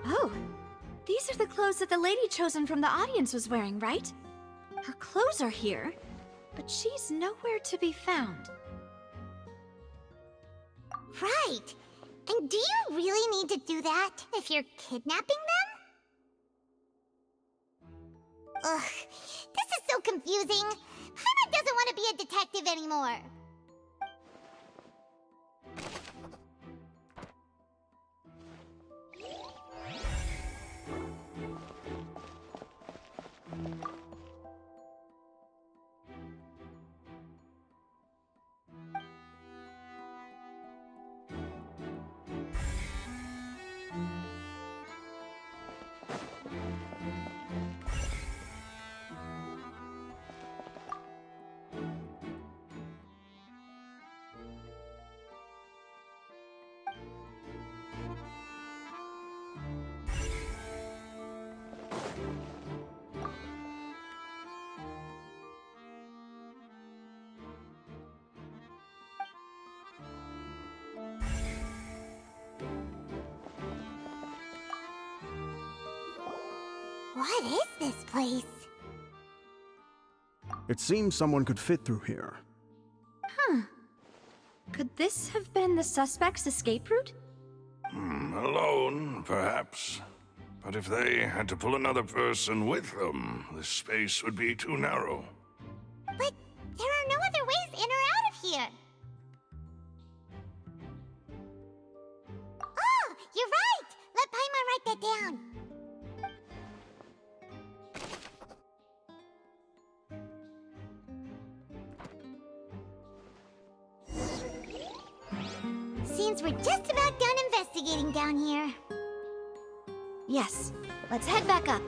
Oh, these are the clothes that the lady chosen from the audience was wearing, right? Her clothes are here, but she's nowhere to be found. Right. And do you really need to do that if you're kidnapping them? Ugh, this is so confusing. Paimon doesn't want to be a detective anymore. What is this place? It seems someone could fit through here. Huh. Could this have been the suspect's escape route? Alone, perhaps. But if they had to pull another person with them, the space would be too narrow. But there are no other ways in or out of here. Oh, you're right! Let Paimon write that down. Seems we're just about done investigating down here. Yes, let's head back up.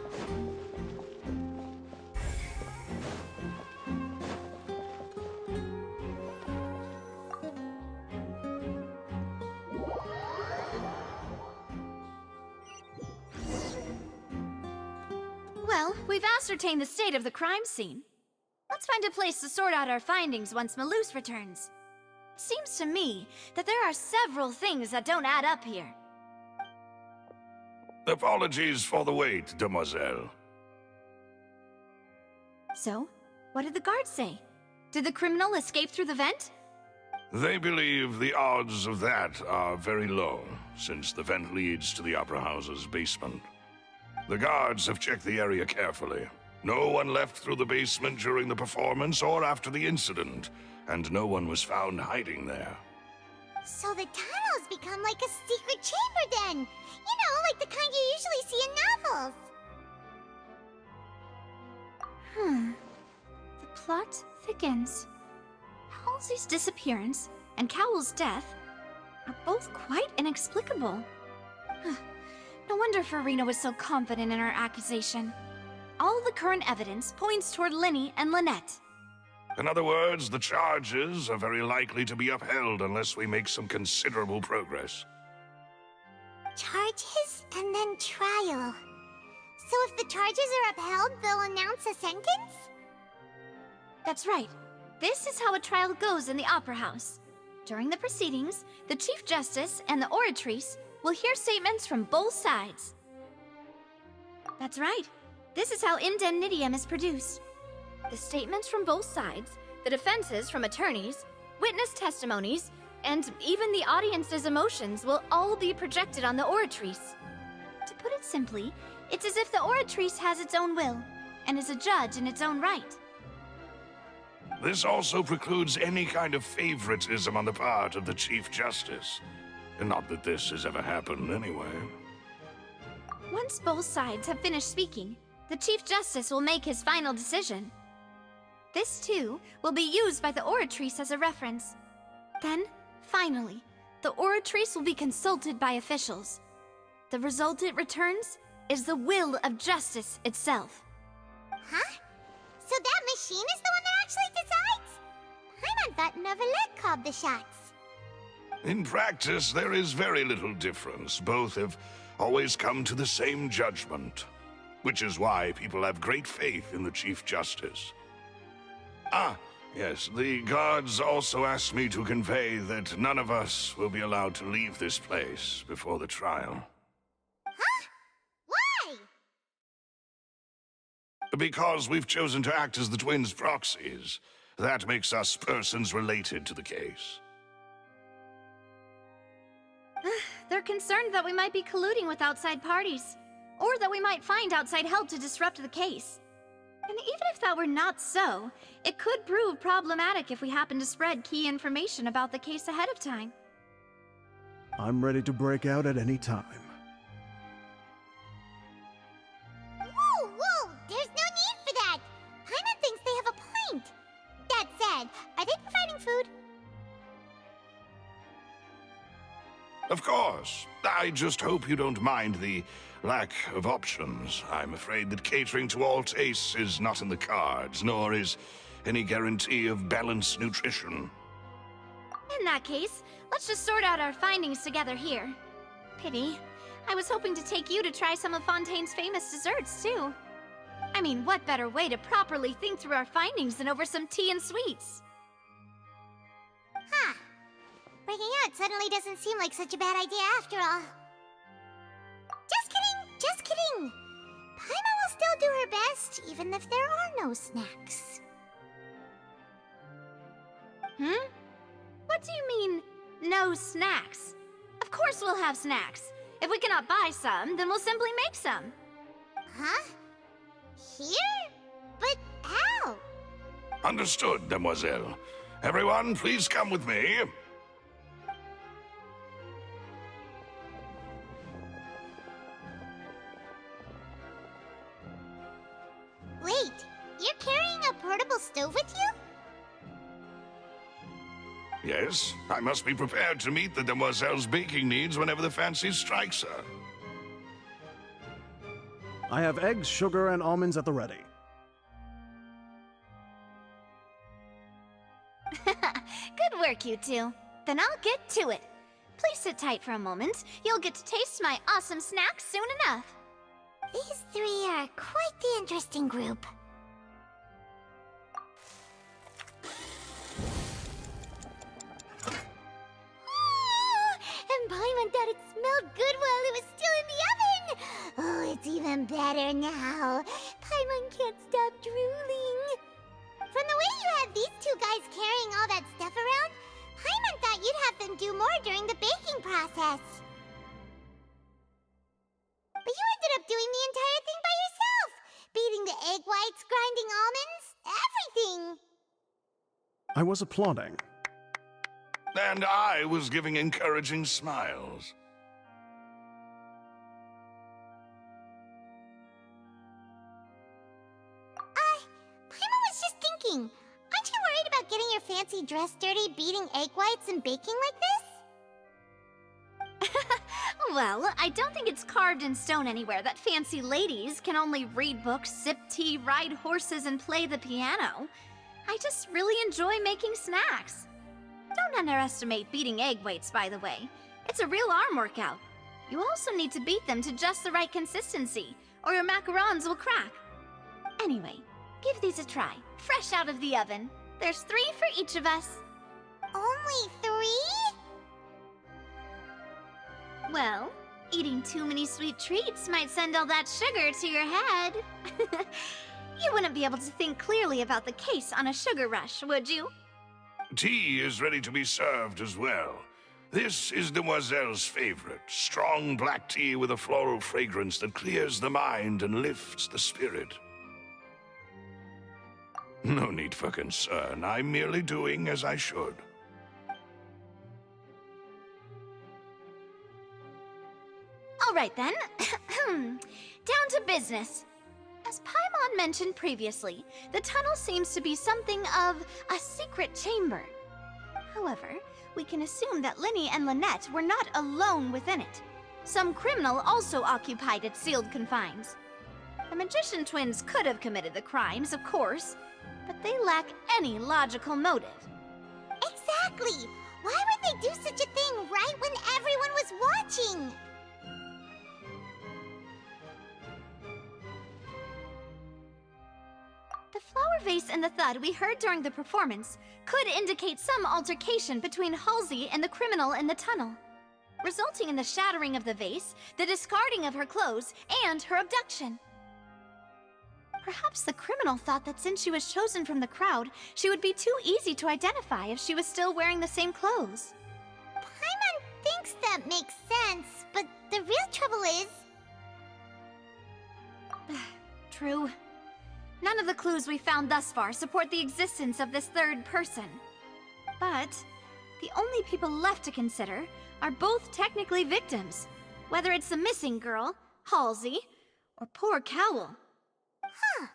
Well, we've ascertained the state of the crime scene. Let's find a place to sort out our findings once Malus returns. It seems to me that there are several things that don't add up here. Apologies for the wait, demoiselle. So, what did the guards say? Did the criminal escape through the vent? They believe the odds of that are very low, since the vent leads to the Opera House's basement. The guards have checked the area carefully. No one left through the basement during the performance or after the incident, and no one was found hiding there. So the tunnels become like a secret chamber then! You know, like the kind you usually see in novels! The plot thickens. Halsey's disappearance and Cowell's death are both quite inexplicable. No wonder Farina was so confident in her accusation. All the current evidence points toward Linny and Lynette. In other words, the charges are very likely to be upheld unless we make some considerable progress. Charges and then trial. So if the charges are upheld, they'll announce a sentence? That's right. This is how a trial goes in the Opera House. During the proceedings, the Chief Justice and the Oratrice will hear statements from both sides. That's right. This is how indemnitium is produced. The statements from both sides, the defenses from attorneys, witness testimonies, and even the audience's emotions will all be projected on the Oratrice. To put it simply, it's as if the Oratrice has its own will, and is a judge in its own right. This also precludes any kind of favoritism on the part of the Chief Justice. And not that this has ever happened anyway. Once both sides have finished speaking, the Chief Justice will make his final decision. This, too, will be used by the Oratrice as a reference. Then, finally, the Oratrice will be consulted by officials. the result it returns is the will of justice itself. Huh? So that machine is the one that actually decides? Paimon thought Neverlet called the shots. In practice, there is very little difference. Both have always come to the same judgment, which is why people have great faith in the Chief Justice. Ah, yes, the guards also asked me to convey that none of us will be allowed to leave this place before the trial. Huh? Why? Because we've chosen to act as the twins' proxies. That makes us persons related to the case. They're concerned that we might be colluding with outside parties, or that we might find outside help to disrupt the case. And even if that were not so, it could prove problematic if we happen to spread key information about the case ahead of time. I'm ready to break out at any time. Whoa, whoa! There's no need for that! Paimon thinks they have a point. That said, are they providing food? Of course. I just hope you don't mind the lack of options. I'm afraid that catering to all tastes is not in the cards, nor is any guarantee of balanced nutrition. In that case, let's just sort out our findings together here. Pity. I was hoping to take you to try some of Fontaine's famous desserts, too. I mean, what better way to properly think through our findings than over some tea and sweets? Huh. Breaking out suddenly doesn't seem like such a bad idea after all. Just kidding! Just kidding! Paimon will still do her best, even if there are no snacks. Hmm? What do you mean, no snacks? Of course we'll have snacks. If we cannot buy some, then we'll simply make some. Huh? Here? But how? Understood, demoiselle. Everyone, please come with me. Wait, you're carrying a portable stove with you? Yes, I must be prepared to meet the demoiselle's baking needs whenever the fancy strikes her. I have eggs, sugar, and almonds at the ready. Good work, you two. Then I'll get to it. Please sit tight for a moment. You'll get to taste my awesome snacks soon enough. These three are quite the interesting group. And Paimon thought it smelled good while it was still in the oven! Oh, it's even better now. Paimon can't stop drooling. From the way you had these two guys carrying all that stuff around, Paimon thought you'd have them do more during the baking process. But you ended up doing the entire thing by yourself! Beating the egg whites, grinding almonds, everything! I was applauding. And I was giving encouraging smiles. Paimon was just thinking, aren't you worried about getting your fancy dress dirty, beating egg whites, and baking like this? Well, I don't think it's carved in stone anywhere that fancy ladies can only read books, sip tea, ride horses, and play the piano. I just really enjoy making snacks. Don't underestimate beating egg whites, by the way. It's a real arm workout. You also need to beat them to just the right consistency, or your macarons will crack. Anyway, give these a try, fresh out of the oven. There's 3 for each of us. Only 3? Well, eating too many sweet treats might send all that sugar to your head. You wouldn't be able to think clearly about the case on a sugar rush, would you? Tea is ready to be served as well. This is Demoiselle's favorite, strong black tea with a floral fragrance that clears the mind and lifts the spirit. No need for concern. I'm merely doing as I should. All right then. Down to business. As Paimon mentioned previously, the tunnel seems to be something of a secret chamber. However, we can assume that Linny and Lynette were not alone within it. Some criminal also occupied its sealed confines. The magician twins could have committed the crimes, of course, but they lack any logical motive. Exactly! Why would they do such a thing right when everyone was watching? The flower vase and the thud we heard during the performance could indicate some altercation between Halsey and the criminal in the tunnel, resulting in the shattering of the vase, the discarding of her clothes, and her abduction. Perhaps the criminal thought that since she was chosen from the crowd, she would be too easy to identify if she was still wearing the same clothes. Paimon thinks that makes sense, but the real trouble is... True. None of the clues we found thus far support the existence of this third person. But the only people left to consider are both technically victims, whether it's the missing girl, Halsey, or poor Cowl. Huh.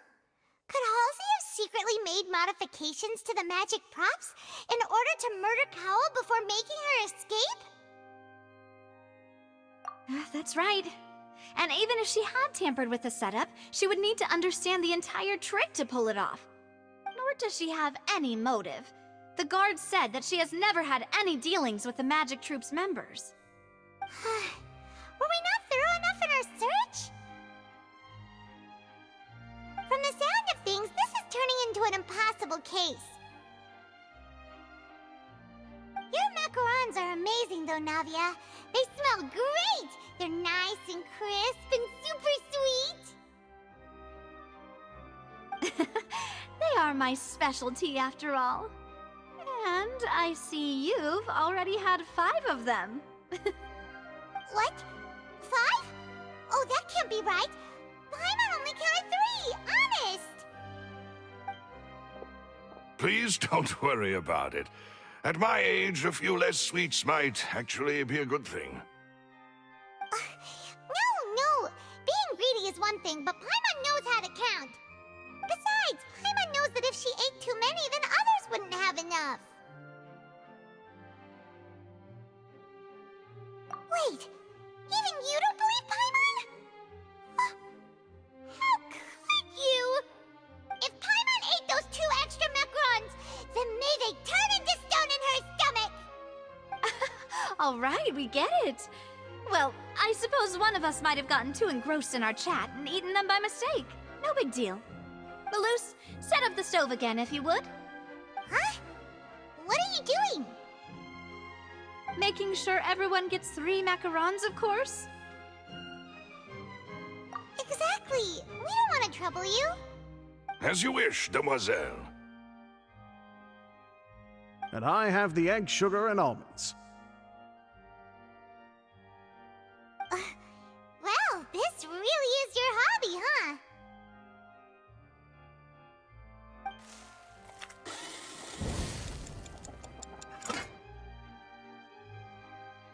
Could Halsey have secretly made modifications to the magic props in order to murder Cowl before making her escape? That's right. And even if she had tampered with the setup, she would need to understand the entire trick to pull it off. Nor does she have any motive. The guards said that she has never had any dealings with the Magic Troop's members. Were we not thorough enough in our search? From the sound of things, this is turning into an impossible case. Your macarons are amazing though, Navia. They smell great! They're nice and crisp and super sweet! They are my specialty after all. And I see you've already had 5 of them. What? 5? Oh, that can't be right! Paimon only counted 3! Honest! Please don't worry about it. At my age, a few less sweets might actually be a good thing. No! Being greedy is one thing, but Paimon knows how to count. Besides, Paimon knows that if she ate too many, then others wouldn't have enough. Wait, even you don't believe Paimon? How could you? If Paimon ate those 2 extra macarons, then may they turn into stone in her stomach! All right, we get it. Well, I suppose one of us might have gotten too engrossed in our chat and eaten them by mistake. No big deal. Malus, set up the stove again if you would. Huh? What are you doing? Making sure everyone gets 3 macarons, of course. Exactly. We don't want to trouble you. As you wish, demoiselle. And I have the egg, sugar, and almonds. Well, this really is your hobby, huh?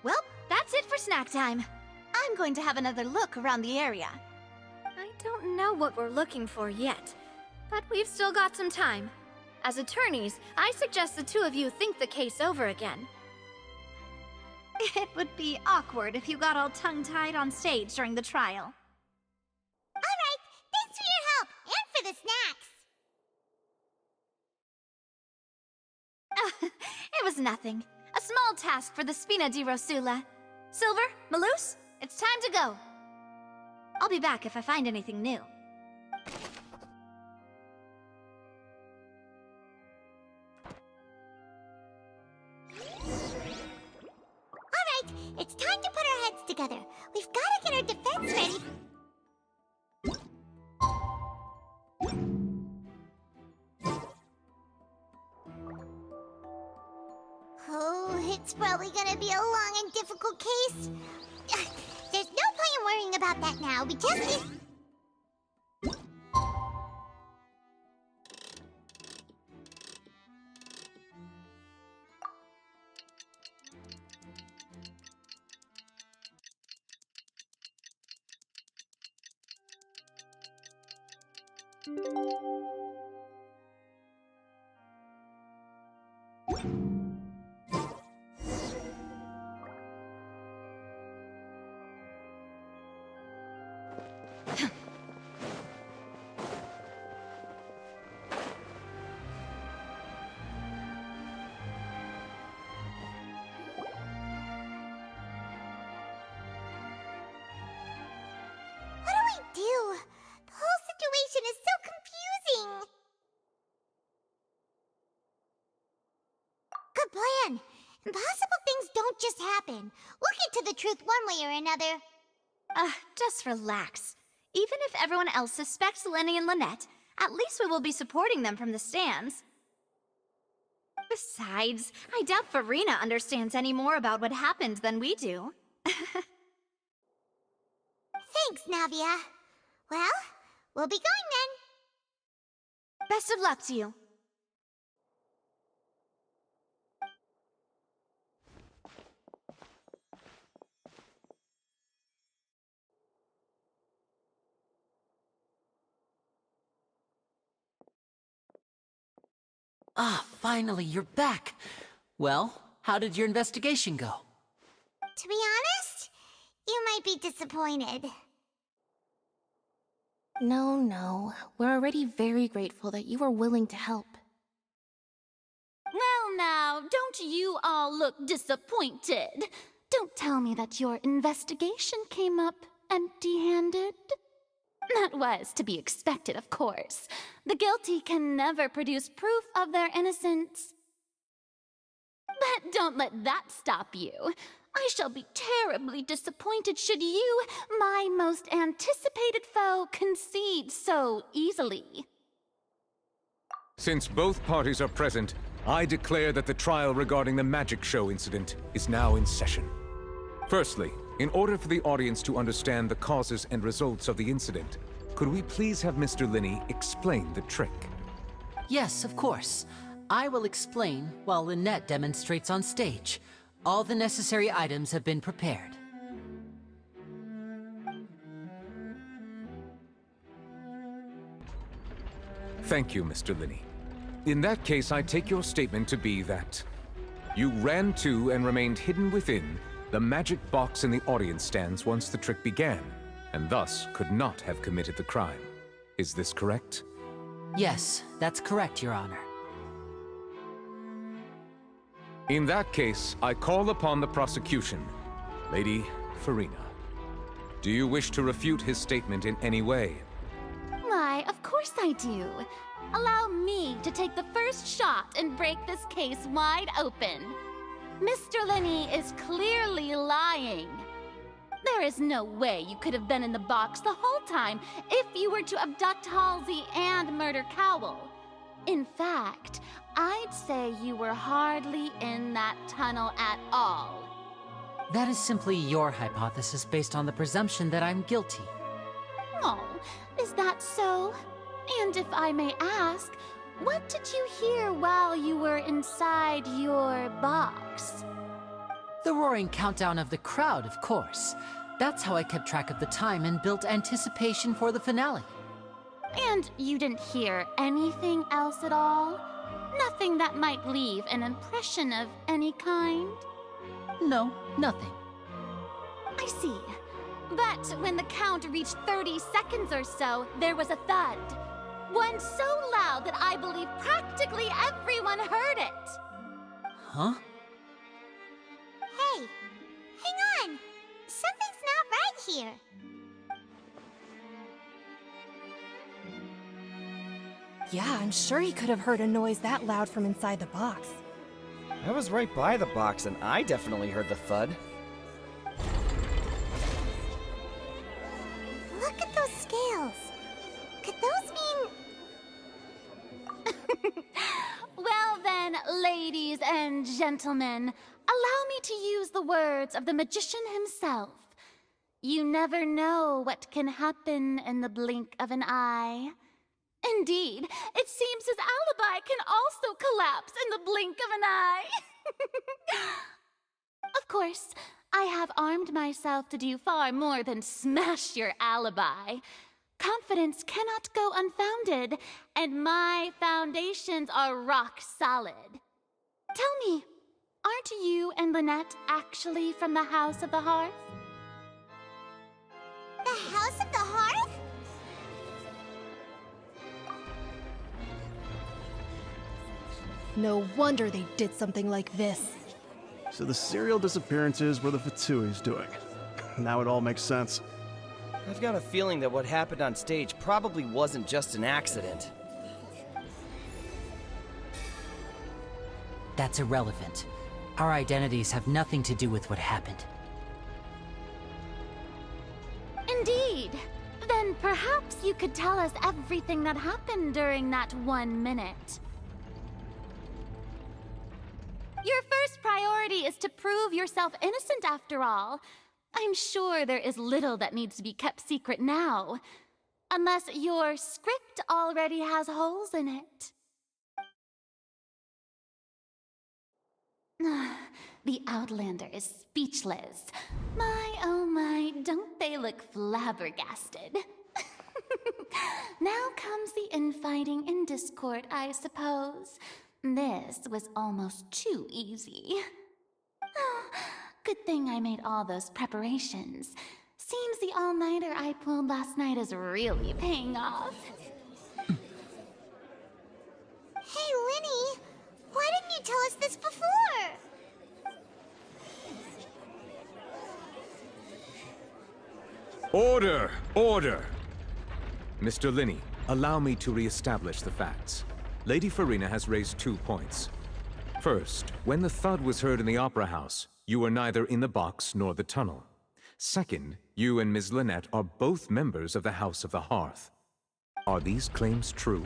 Well, that's it for snack time. I'm going to have another look around the area. I don't know what we're looking for yet, but we've still got some time. As attorneys, I suggest the 2 of you think the case over again. It would be awkward if you got all tongue-tied on stage during the trial. Alright, thanks for your help, and for the snacks. It was nothing. A small task for the Spina di Rosula. Silver, Malus, it's time to go. I'll be back if I find anything new. Alright, it's time to put our heads together. We've got to get our defense ready. Oh, it's probably gonna be a long and difficult case. There's no point in worrying about that now. We just need... Impossible things don't just happen. We'll get to the truth one way or another. Just relax. Even if everyone else suspects Lenny and Lynette, at least we will be supporting them from the stands. Besides, I doubt Farina understands any more about what happened than we do. Thanks, Navia. Well, we'll be going then. Best of luck to you. Ah, finally, you're back. Well, how did your investigation go? To be honest, you might be disappointed. No. We're already very grateful that you were willing to help. Well now, don't you all look disappointed. Don't tell me that your investigation came up empty-handed. That was to be expected, of course. The guilty can never produce proof of their innocence. But don't let that stop you. I shall be terribly disappointed should you, my most anticipated foe, concede so easily. Since both parties are present, I declare that the trial regarding the magic show incident is now in session. Firstly, in order for the audience to understand the causes and results of the incident, could we please have Mr. Linney explain the trick? Yes, of course. I will explain while Lynette demonstrates on stage. All the necessary items have been prepared. Thank you, Mr. Linney. In that case, I take your statement to be that you ran to and remained hidden within the magic box in the audience stands once the trick began, and thus could not have committed the crime. Is this correct? Yes, that's correct, Your Honor. In that case, I call upon the prosecution. Lady Farina, do you wish to refute his statement in any way? Why, of course I do. Allow me to take the first shot and break this case wide open. Mr. Linney is clearly lying. There is no way you could have been in the box the whole time if you were to abduct Halsey and murder Cowell. In fact, I'd say you were hardly in that tunnel at all. That is simply your hypothesis based on the presumption that I'm guilty. Oh, is that so? And if I may ask, what did you hear while you were inside your box? The roaring countdown of the crowd, of course. That's how I kept track of the time and built anticipation for the finale. And you didn't hear anything else at all? Nothing that might leave an impression of any kind? No, nothing. I see. But when the count reached 30 seconds or so, there was a thud. One so loud that I believe practically everyone heard it. Huh? Hey, hang on. Something's not right here. Yeah, I'm sure he could have heard a noise that loud from inside the box. I was right by the box, and I definitely heard the thud. Look at those scales. Could those mean... Well then, ladies and gentlemen, allow me to use the words of the magician himself. You never know what can happen in the blink of an eye. Indeed, it seems his alibi can also collapse in the blink of an eye. Of course, I have armed myself to do far more than smash your alibi. Confidence cannot go unfounded, and my foundations are rock solid. Tell me, aren't you and Lynette actually from the House of the Hearth? The House of the Hearth? No wonder they did something like this. So the serial disappearances were the Fatsui's doing. Now it all makes sense. I've got a feeling that what happened on stage probably wasn't just an accident. That's irrelevant. Our identities have nothing to do with what happened. Indeed. Then perhaps you could tell us everything that happened during that 1 minute. Your first priority is to prove yourself innocent after all. I'm sure there is little that needs to be kept secret now. Unless your script already has holes in it. The Outlander is speechless. My, oh my, don't they look flabbergasted? Now comes the infighting and discord, I suppose. This was almost too easy. Good thing I made all those preparations. Seems the all-nighter I pulled last night is really paying off. Hey, Linny! Why didn't you tell us this before? Order! Order! Mr. Linney, allow me to re-establish the facts. Lady Farina has raised 2 points. First, when the thud was heard in the Opera House, you were neither in the box nor the tunnel. Second, you and Ms. Lynette are both members of the House of the Hearth. Are these claims true?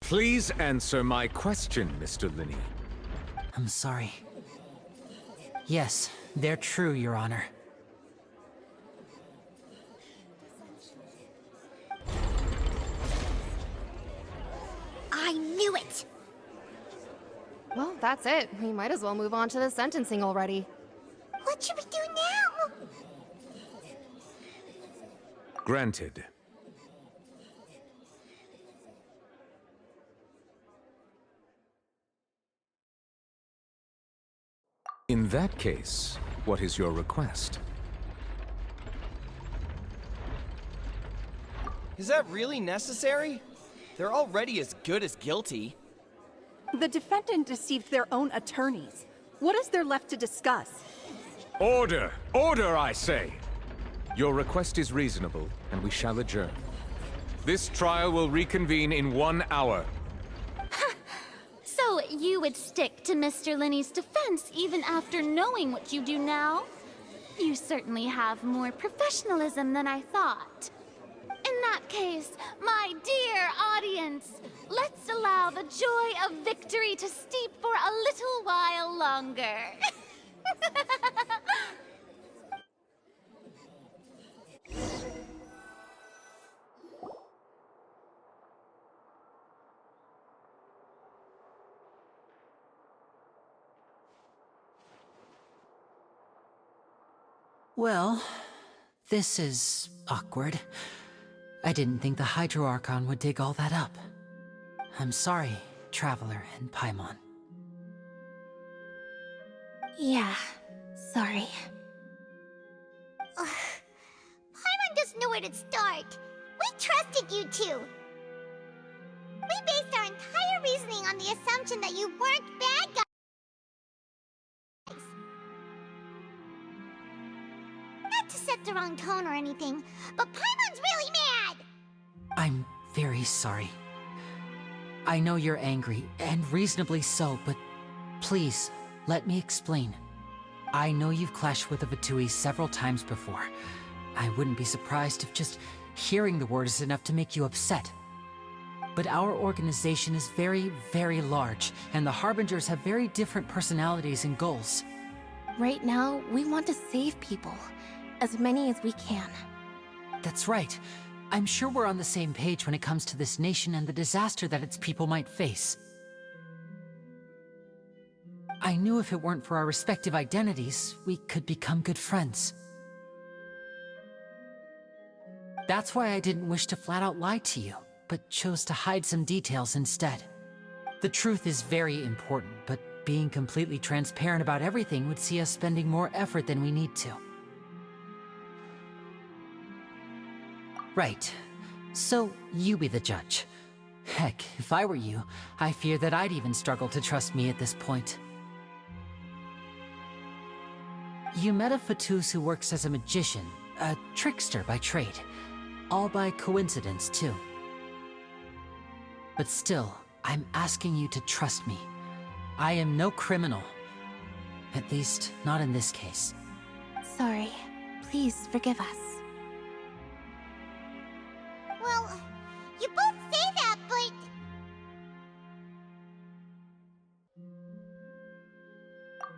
Please answer my question, Mr. Linney. I'm sorry. Yes, they're true, Your Honor. I knew it! Well, that's it. We might as well move on to the sentencing already. What should we do now? Granted. In that case, what is your request? Is that really necessary? They're already as good as guilty. The defendant deceived their own attorneys. What is there left to discuss? Order! Order, I say! Your request is reasonable, and we shall adjourn. This trial will reconvene in 1 hour. So you would stick to Mr. Linney's defense even after knowing what you do now? You certainly have more professionalism than I thought. In that case, my dear audience, let's allow the joy of victory to steep for a little while longer. Well, this is awkward. I didn't think the Hydro Archon would dig all that up. I'm sorry, Traveler and Paimon. Yeah, sorry. Paimon doesn't know where to start. We trusted you two. We based our entire reasoning on the assumption that you weren't bad guys. Not to set the wrong tone or anything, but Paimon's really mad! I'm very sorry. I know you're angry, and reasonably so, but please, let me explain. I know you've clashed with the Fatui several times before. I wouldn't be surprised if just hearing the word is enough to make you upset. But our organization is very, very large, and the Harbingers have very different personalities and goals. Right now, we want to save people. As many as we can. That's right. I'm sure we're on the same page when it comes to this nation and the disaster that its people might face. I knew if it weren't for our respective identities, we could become good friends. That's why I didn't wish to flat out lie to you, but chose to hide some details instead. The truth is very important, but being completely transparent about everything would see us spending more effort than we need to. Right. So, you be the judge. Heck, if I were you, I fear that I'd even struggle to trust me at this point. You met a Fatus who works as a magician, a trickster by trade. All by coincidence, too. But still, I'm asking you to trust me. I am no criminal. At least, not in this case. Sorry. Please forgive us. Well, you both say that, but...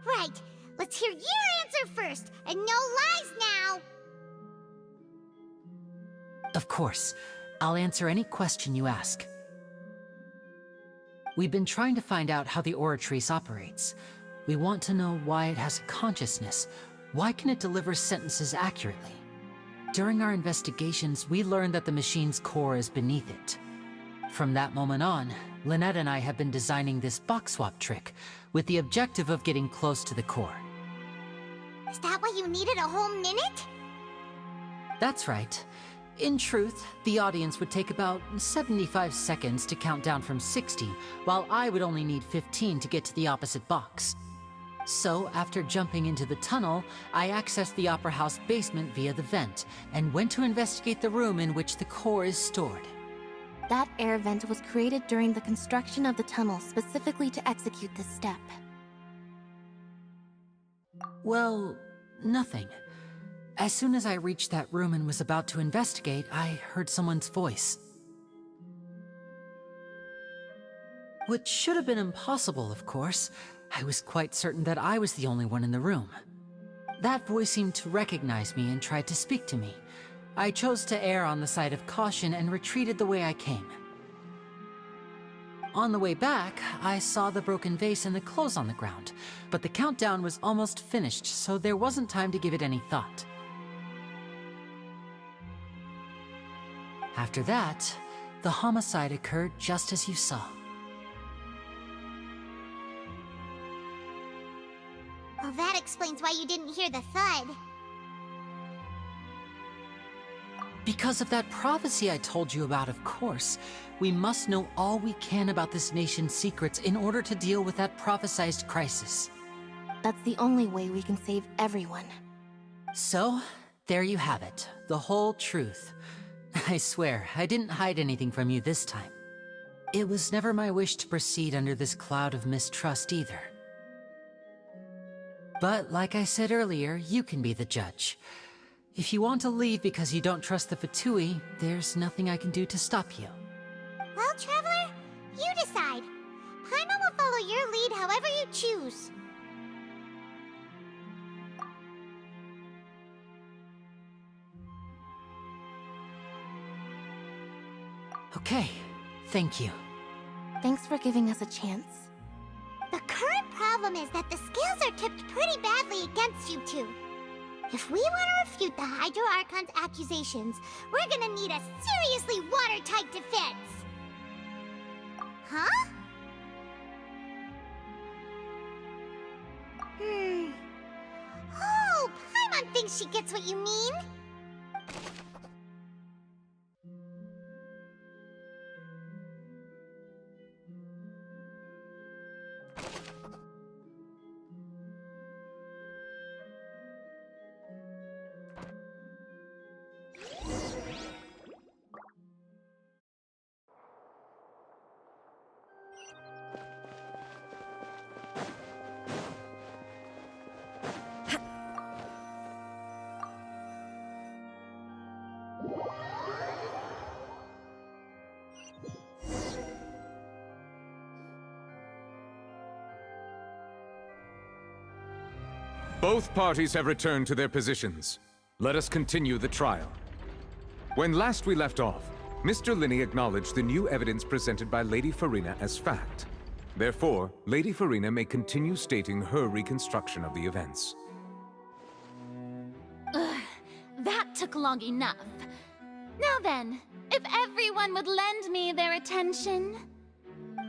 Right. Let's hear your answer first, and no lies now! Of course. I'll answer any question you ask. We've been trying to find out how the Oratrice operates. We want to know why it has a consciousness. Why can it deliver sentences accurately? During our investigations, we learned that the machine's core is beneath it. From that moment on, Lynette and I have been designing this box swap trick, with the objective of getting close to the core. Is that why you needed a whole minute? That's right. In truth, the audience would take about 75 seconds to count down from 60, while I would only need 15 to get to the opposite box. So, after jumping into the tunnel, I accessed the Opera House basement via the vent, and went to investigate the room in which the core is stored. That air vent was created during the construction of the tunnel specifically to execute this step. Well, nothing. As soon as I reached that room and was about to investigate, I heard someone's voice. Which should have been impossible, of course. I was quite certain that I was the only one in the room. That voice seemed to recognize me and tried to speak to me. I chose to err on the side of caution and retreated the way I came. On the way back, I saw the broken vase and the clothes on the ground, but the countdown was almost finished, so there wasn't time to give it any thought. After that, the homicide occurred just as you saw. Well, that explains why you didn't hear the thud. Because of that prophecy I told you about, of course. We must know all we can about this nation's secrets in order to deal with that prophesized crisis. That's the only way we can save everyone. So, there you have it. The whole truth. I swear, I didn't hide anything from you this time. It was never my wish to proceed under this cloud of mistrust either. But, like I said earlier, you can be the judge. If you want to leave because you don't trust the Fatui, there's nothing I can do to stop you. Well, Traveler, you decide. Paimon will follow your lead however you choose. Okay, thank you. Thanks for giving us a chance. The current problem is that the scales are tipped pretty badly against you two. If we want to refute the Hydro Archon's accusations, we're gonna need a seriously watertight defense. Huh? Oh, Paimon thinks she gets what you mean. Both parties have returned to their positions. Let us continue the trial. When last we left off, Mr. Linney acknowledged the new evidence presented by Lady Farina as fact. Therefore, Lady Farina may continue stating her reconstruction of the events. Ugh, that took long enough. Now then, if everyone would lend me their attention.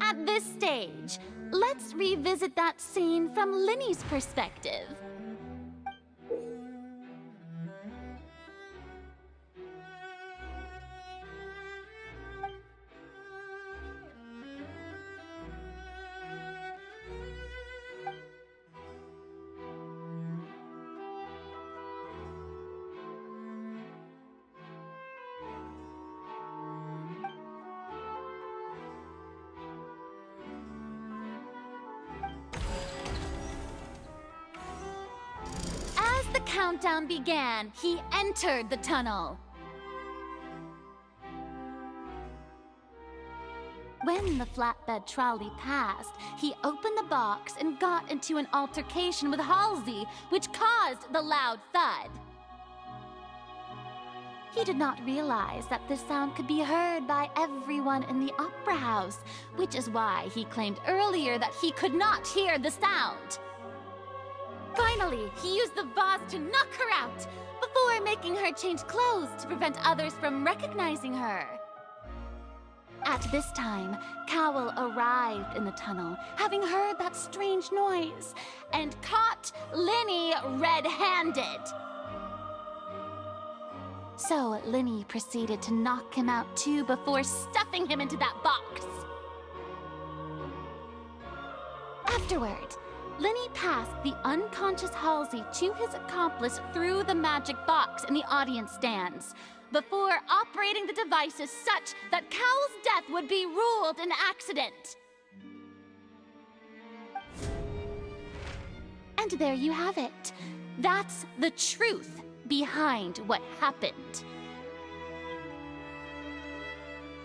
At this stage, let's revisit that scene from Linny's perspective. As the countdown began, he entered the tunnel. When the flatbed trolley passed, he opened the box and got into an altercation with Halsey, which caused the loud thud. He did not realize that this sound could be heard by everyone in the opera house, which is why he claimed earlier that he could not hear the sound. Finally, he used the vase to knock her out, before making her change clothes to prevent others from recognizing her. At this time, Cowell arrived in the tunnel, having heard that strange noise, and caught Linny red-handed. So Linny proceeded to knock him out too before stuffing him into that box. Afterward, Linny passed the unconscious Halsey to his accomplice through the magic box in the audience stands, before operating the devices such that Cowell's death would be ruled an accident. And there you have it. That's the truth behind what happened.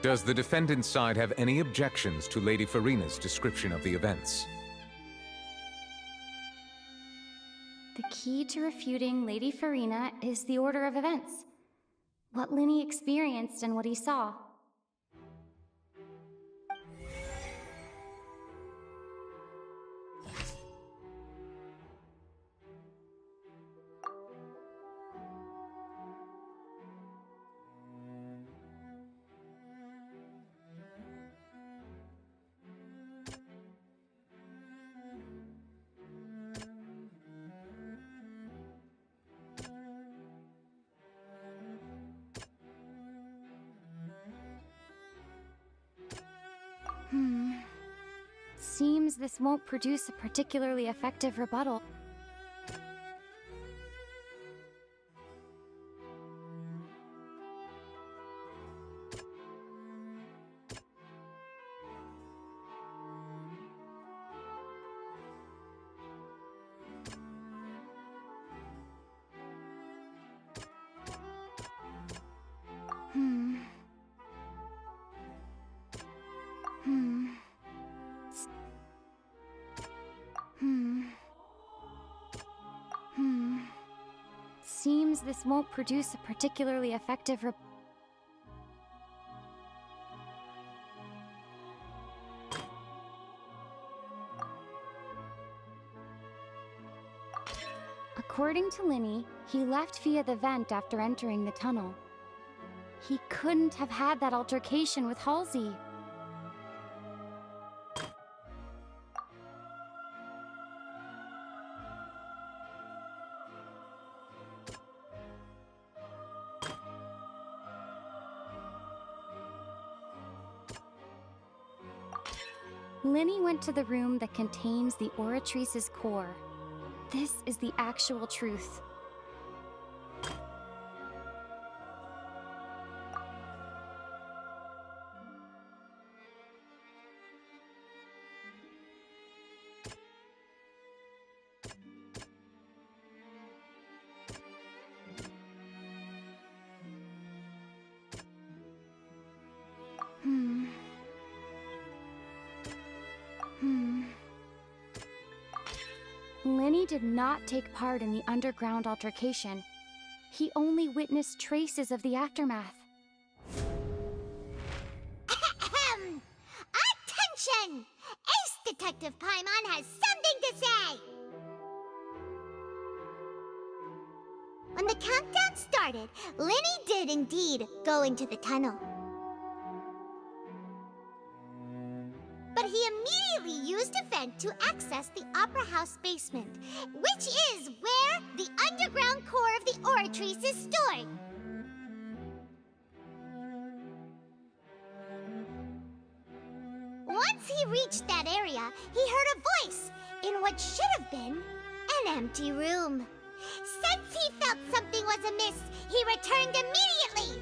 Does the defendant's side have any objections to Lady Farina's description of the events? The key to refuting Lady Farina is the order of events. What Linny experienced and what he saw. Seems this won't produce a particularly effective rebuttal. Seems this won't produce a particularly effective According to Linny, he left via the vent after entering the tunnel. He couldn't have had that altercation with Halsey. Linny went to the room that contains the Oratrice's core. This is the actual truth. Linny did not take part in the underground altercation. He only witnessed traces of the aftermath. Attention! Ace Detective Paimon has something to say! When the countdown started, Linny did indeed go into the tunnel. But he immediately used a vent to access the Opera House basement, which is where the underground core of the Oratrice is stored. Once he reached that area, he heard a voice in what should have been an empty room. Since he felt something was amiss, he returned immediately.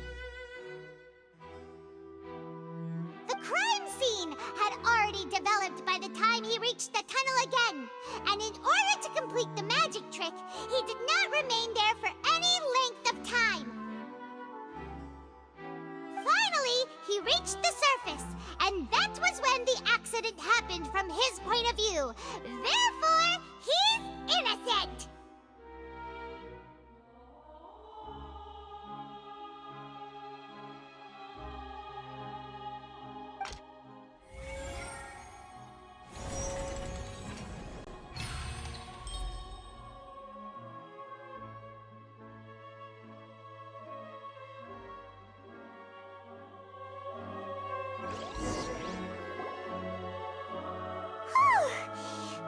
The crime scene had already developed by the time he reached the tunnel again, and in order to complete the magic trick, he did not remain there for any length of time. Finally, he reached the surface, and that was when the accident happened from his point of view. Therefore, he's innocent!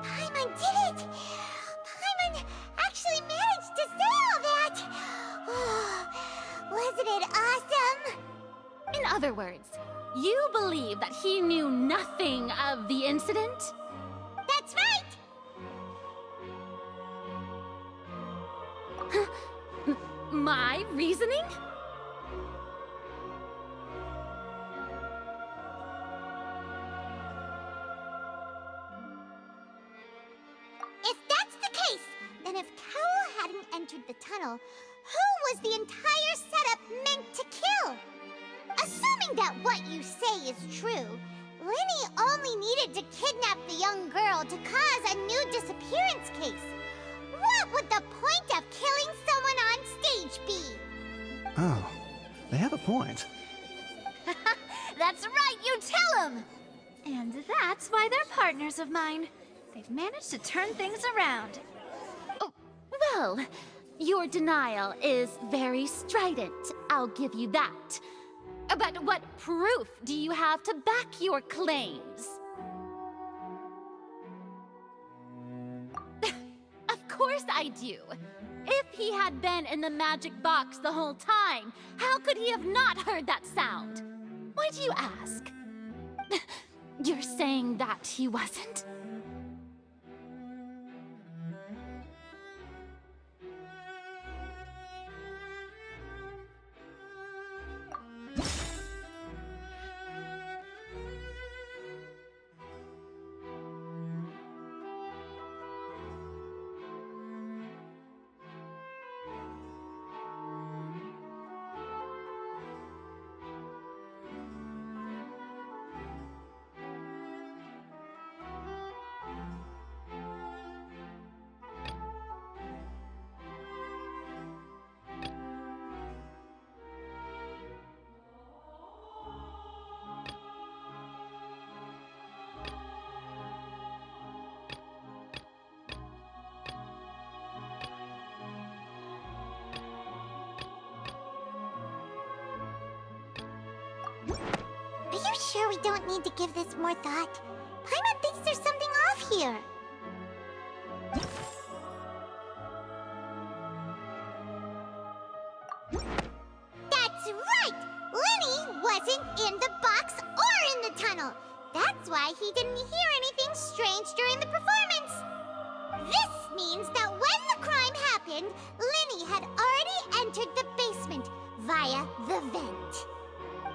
Paimon did it! Paimon actually managed to say all that! Wasn't it awesome? In other words, you believe that he knew nothing of the incident? That's right! My reasoning? If that's the case, then if Carol hadn't entered the tunnel, who was the entire setup meant to kill? Assuming that what you say is true, Linny only needed to kidnap the young girl to cause a new disappearance case. What would the point of killing someone on stage be? Oh, they have a point. That's right, you tell him! And that's why they're partners of mine. They've managed to turn things around. Oh, well, your denial is very strident, I'll give you that. But what proof do you have to back your claims? Of course I do. If he had been in the magic box the whole time, how could he have not heard that sound? Why do you ask? You're saying that he wasn't? Are you sure we don't need to give this more thought? Paimon thinks there's something off here. That's right! Linny wasn't in the box or in the tunnel. That's why he didn't hear anything strange during the performance. This means that when the crime happened, Linny had already entered the basement via the vent.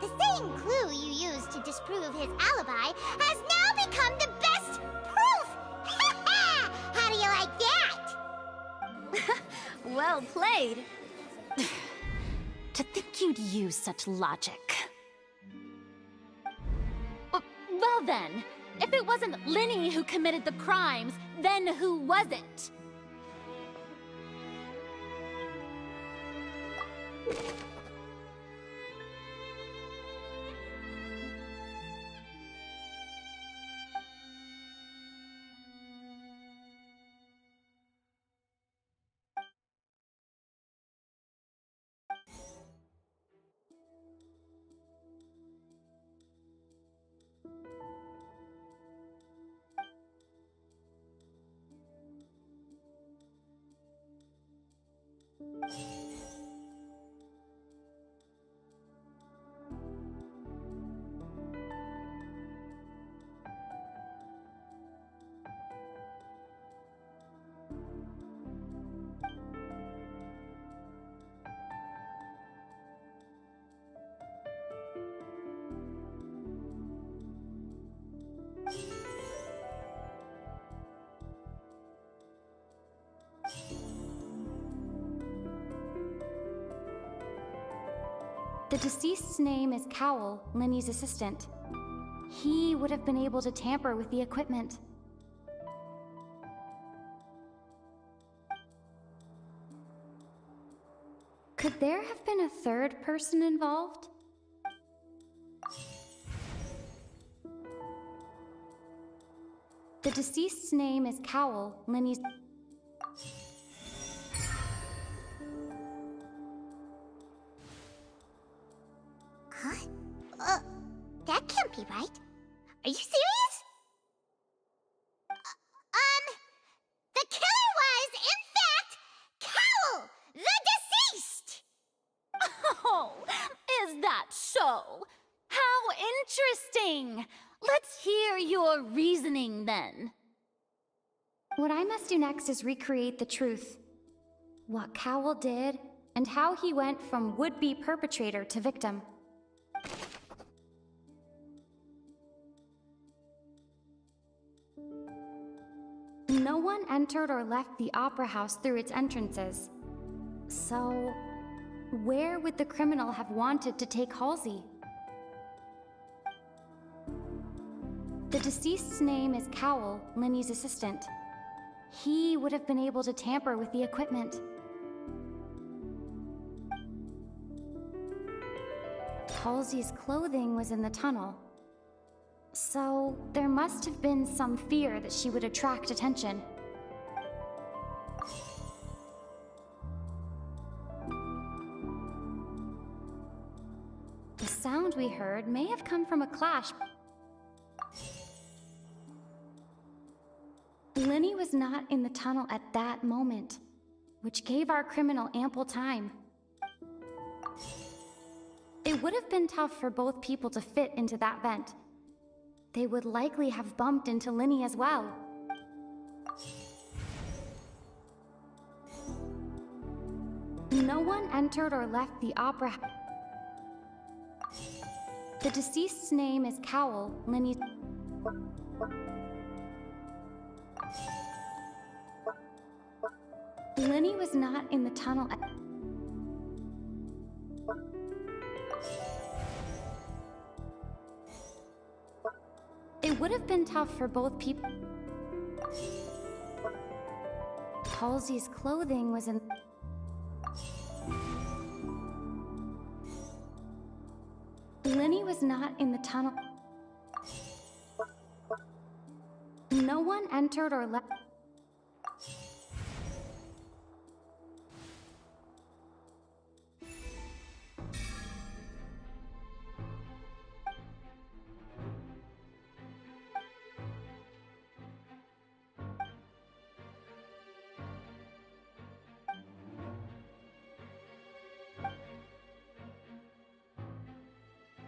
The same clue you used to disprove his alibi has now become the best proof! Ha ha! How do you like that? Well played. To think you'd use such logic. Well then, if it wasn't Linny who committed the crimes, then who was it? The deceased's name is Cowell, Linny's assistant. He would have been able to tamper with the equipment. Could there have been a third person involved? The deceased's name is Cowell, Linny's... Huh? That can't be right. Are you serious? The killer was, in fact, Cowell, the deceased! Oh, is that so? How interesting! Let's hear your reasoning then. What I must do next is recreate the truth. What Cowell did, and how he went from would-be perpetrator to victim. No one entered or left the Opera House through its entrances. So, where would the criminal have wanted to take Halsey? The deceased's name is Cowell, Linny's assistant. He would have been able to tamper with the equipment. Halsey's clothing was in the tunnel. So, there must have been some fear that she would attract attention. The sound we heard may have come from a clash. Linny was not in the tunnel at that moment, which gave our criminal ample time. It would have been tough for both people to fit into that vent. They would likely have bumped into Linny as well. No one entered or left the opera. The deceased's name is Cowell, Linny's... Linny was not in the tunnel at... It would have been tough for both people. Halsey's clothing was in... Linny was not in the tunnel. No one entered or left.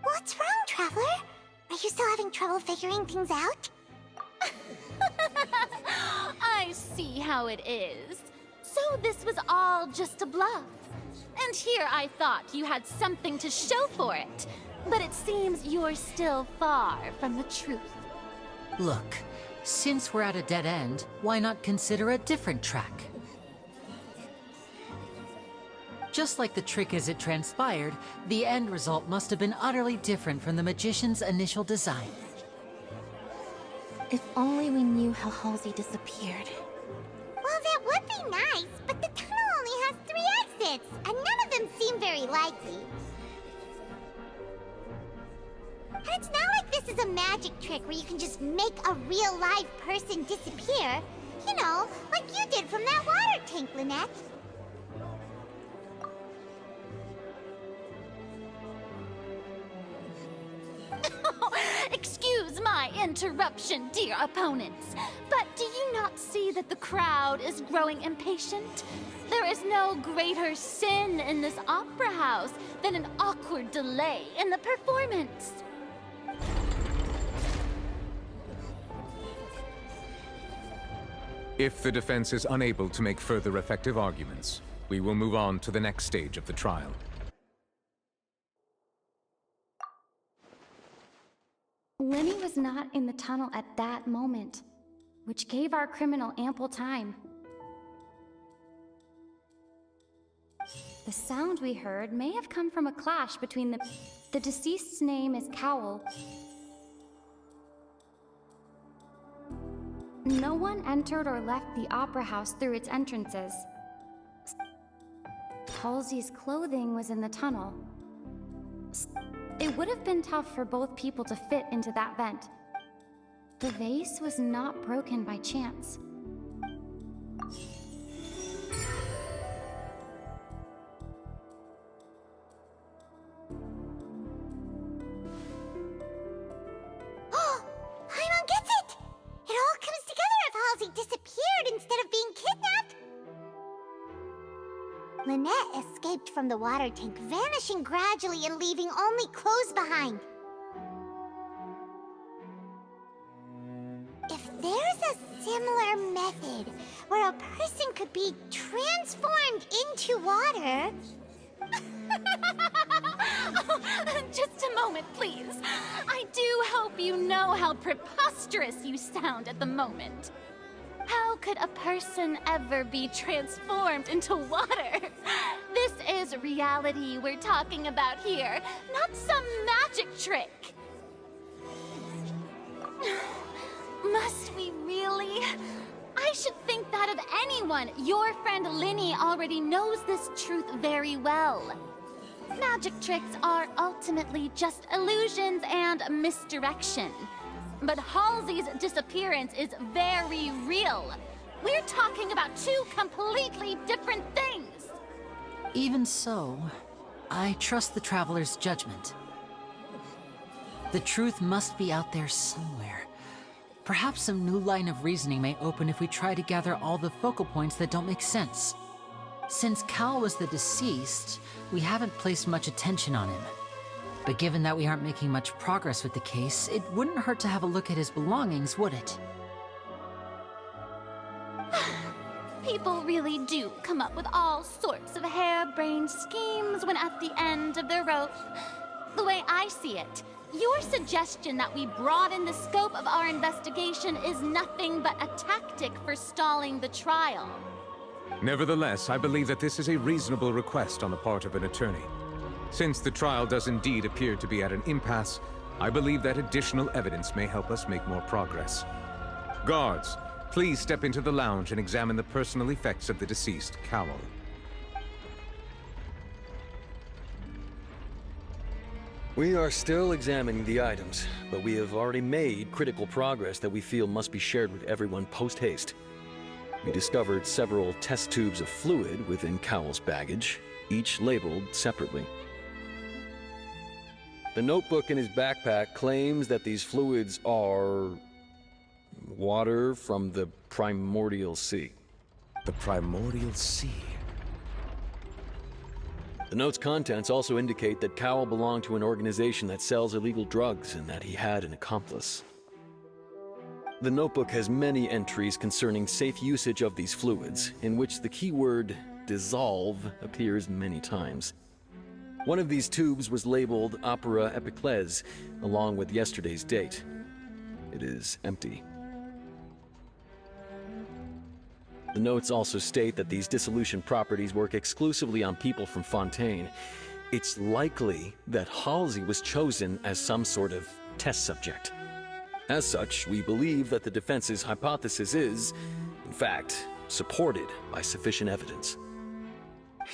What's wrong, Traveler? Are you still having trouble figuring things out? I see how it is. So this was all just a bluff. And here I thought you had something to show for it. But it seems you're still far from the truth. Look, since we're at a dead end, why not consider a different track? Just like the trick as it transpired, the end result must have been utterly different from the magician's initial design. If only we knew how Halsey disappeared. Well, that would be nice, but the tunnel only has 3 exits, and none of them seem very likely. And it's not like this is a magic trick where you can just make a real live person disappear. You know, like you did from that water tank, Lynette. Excuse my interruption, dear opponents, but do you not see that the crowd is growing impatient? There is no greater sin in this opera house than an awkward delay in the performance. If the defense is unable to make further effective arguments, we will move on to the next stage of the trial. Linny was not in the tunnel at that moment, which gave our criminal ample time. The sound we heard may have come from a clash between the deceased's name is Cowl. No one entered or left the Opera House through its entrances. Halsey's clothing was in the tunnel. It would have been tough for both people to fit into that vent. The vase was not broken by chance. Paimon gets it! It all comes together if Halsey disappeared instead of being kidnapped. Lynette escaped from the water tank, vanishing gradually and leaving only clothes behind. If there's a similar method where a person could be transformed into water... Just a moment, please. I do hope you know how preposterous you sound at the moment. How could a person ever be transformed into water? This is reality we're talking about here, not some magic trick. Must we really? I should think that of anyone. Your friend Linny already knows this truth very well. Magic tricks are ultimately just illusions and misdirection. But Halsey's disappearance is very real. We're talking about two completely different things. Even so, I trust the Traveler's judgment. The truth must be out there somewhere. Perhaps some new line of reasoning may open if we try to gather all the focal points that don't make sense. Since Cal was the deceased, we haven't placed much attention on him. But given that we aren't making much progress with the case, it wouldn't hurt to have a look at his belongings, would it? People really do come up with all sorts of harebrained schemes when at the end of their rope. The way I see it, your suggestion that we broaden the scope of our investigation is nothing but a tactic for stalling the trial. Nevertheless, I believe that this is a reasonable request on the part of an attorney. Since the trial does indeed appear to be at an impasse, I believe that additional evidence may help us make more progress. Guards, please step into the lounge and examine the personal effects of the deceased, Cowl. We are still examining the items, but we have already made critical progress that we feel must be shared with everyone post-haste. We discovered several test tubes of fluid within Cowl's baggage, each labeled separately. The notebook in his backpack claims that these fluids are... water from the Primordial Sea. The Primordial Sea? The note's contents also indicate that Cowell belonged to an organization that sells illegal drugs and that he had an accomplice. The notebook has many entries concerning safe usage of these fluids, in which the keyword dissolve appears many times. One of these tubes was labeled Opera Epiclese, along with yesterday's date. It is empty. The notes also state that these dissolution properties work exclusively on people from Fontaine. It's likely that Halsey was chosen as some sort of test subject. As such, we believe that the defense's hypothesis is, in fact, supported by sufficient evidence.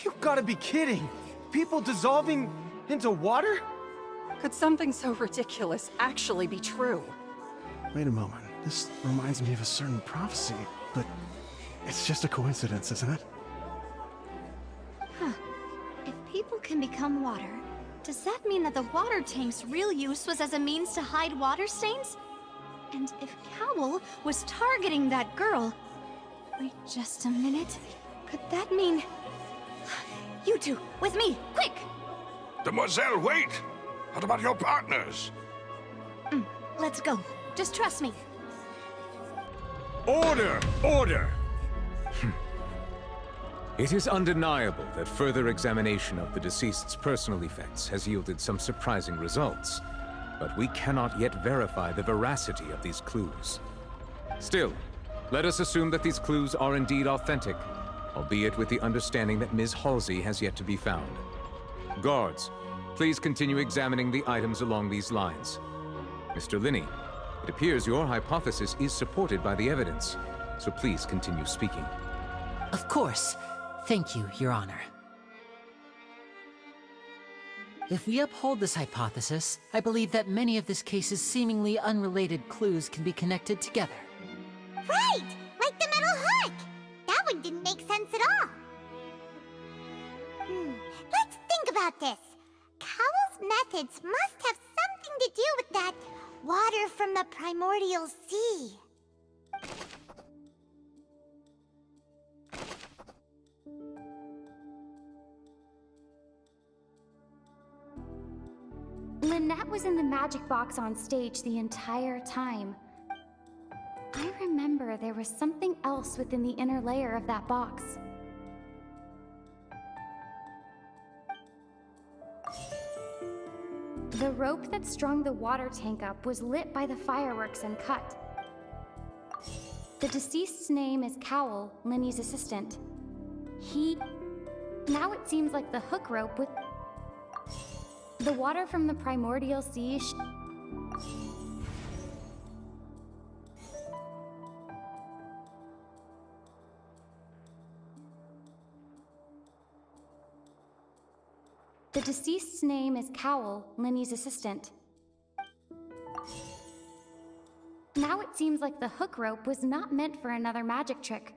You gotta be kidding! People dissolving into water? Could something so ridiculous actually be true? Wait a moment. This reminds me of a certain prophecy, but it's just a coincidence, isn't it? Huh. If people can become water, does that mean that the water tank's real use was as a means to hide water stains? And if Cowell was targeting that girl... Wait just a minute. Could that mean... You two, with me, quick! Demoiselle, wait! What about your partners? Let's go. Just trust me. Order! Order! It is undeniable that further examination of the deceased's personal effects has yielded some surprising results, but we cannot yet verify the veracity of these clues. Still, let us assume that these clues are indeed authentic. albeit with the understanding that Ms. Halsey has yet to be found. Guards, please continue examining the items along these lines. Mr. Linney, it appears your hypothesis is supported by the evidence, so please continue speaking. Of course. Thank you, Your Honor. If we uphold this hypothesis, I believe that many of this case's seemingly unrelated clues can be connected together. Right! Like the metal hook! That one didn't make sense at all. Let's think about this. Cowell's methods must have something to do with that water from the primordial sea. Lynette was in the magic box on stage the entire time. I remember there was something else within the inner layer of that box. The rope that strung the water tank up was lit by the fireworks and cut. The deceased's name is Cowell, Linny's assistant. Now it seems like the hook rope with the water from the primordial sea The deceased's name is Cowell, Linny's assistant. Now it seems like the hook rope was not meant for another magic trick,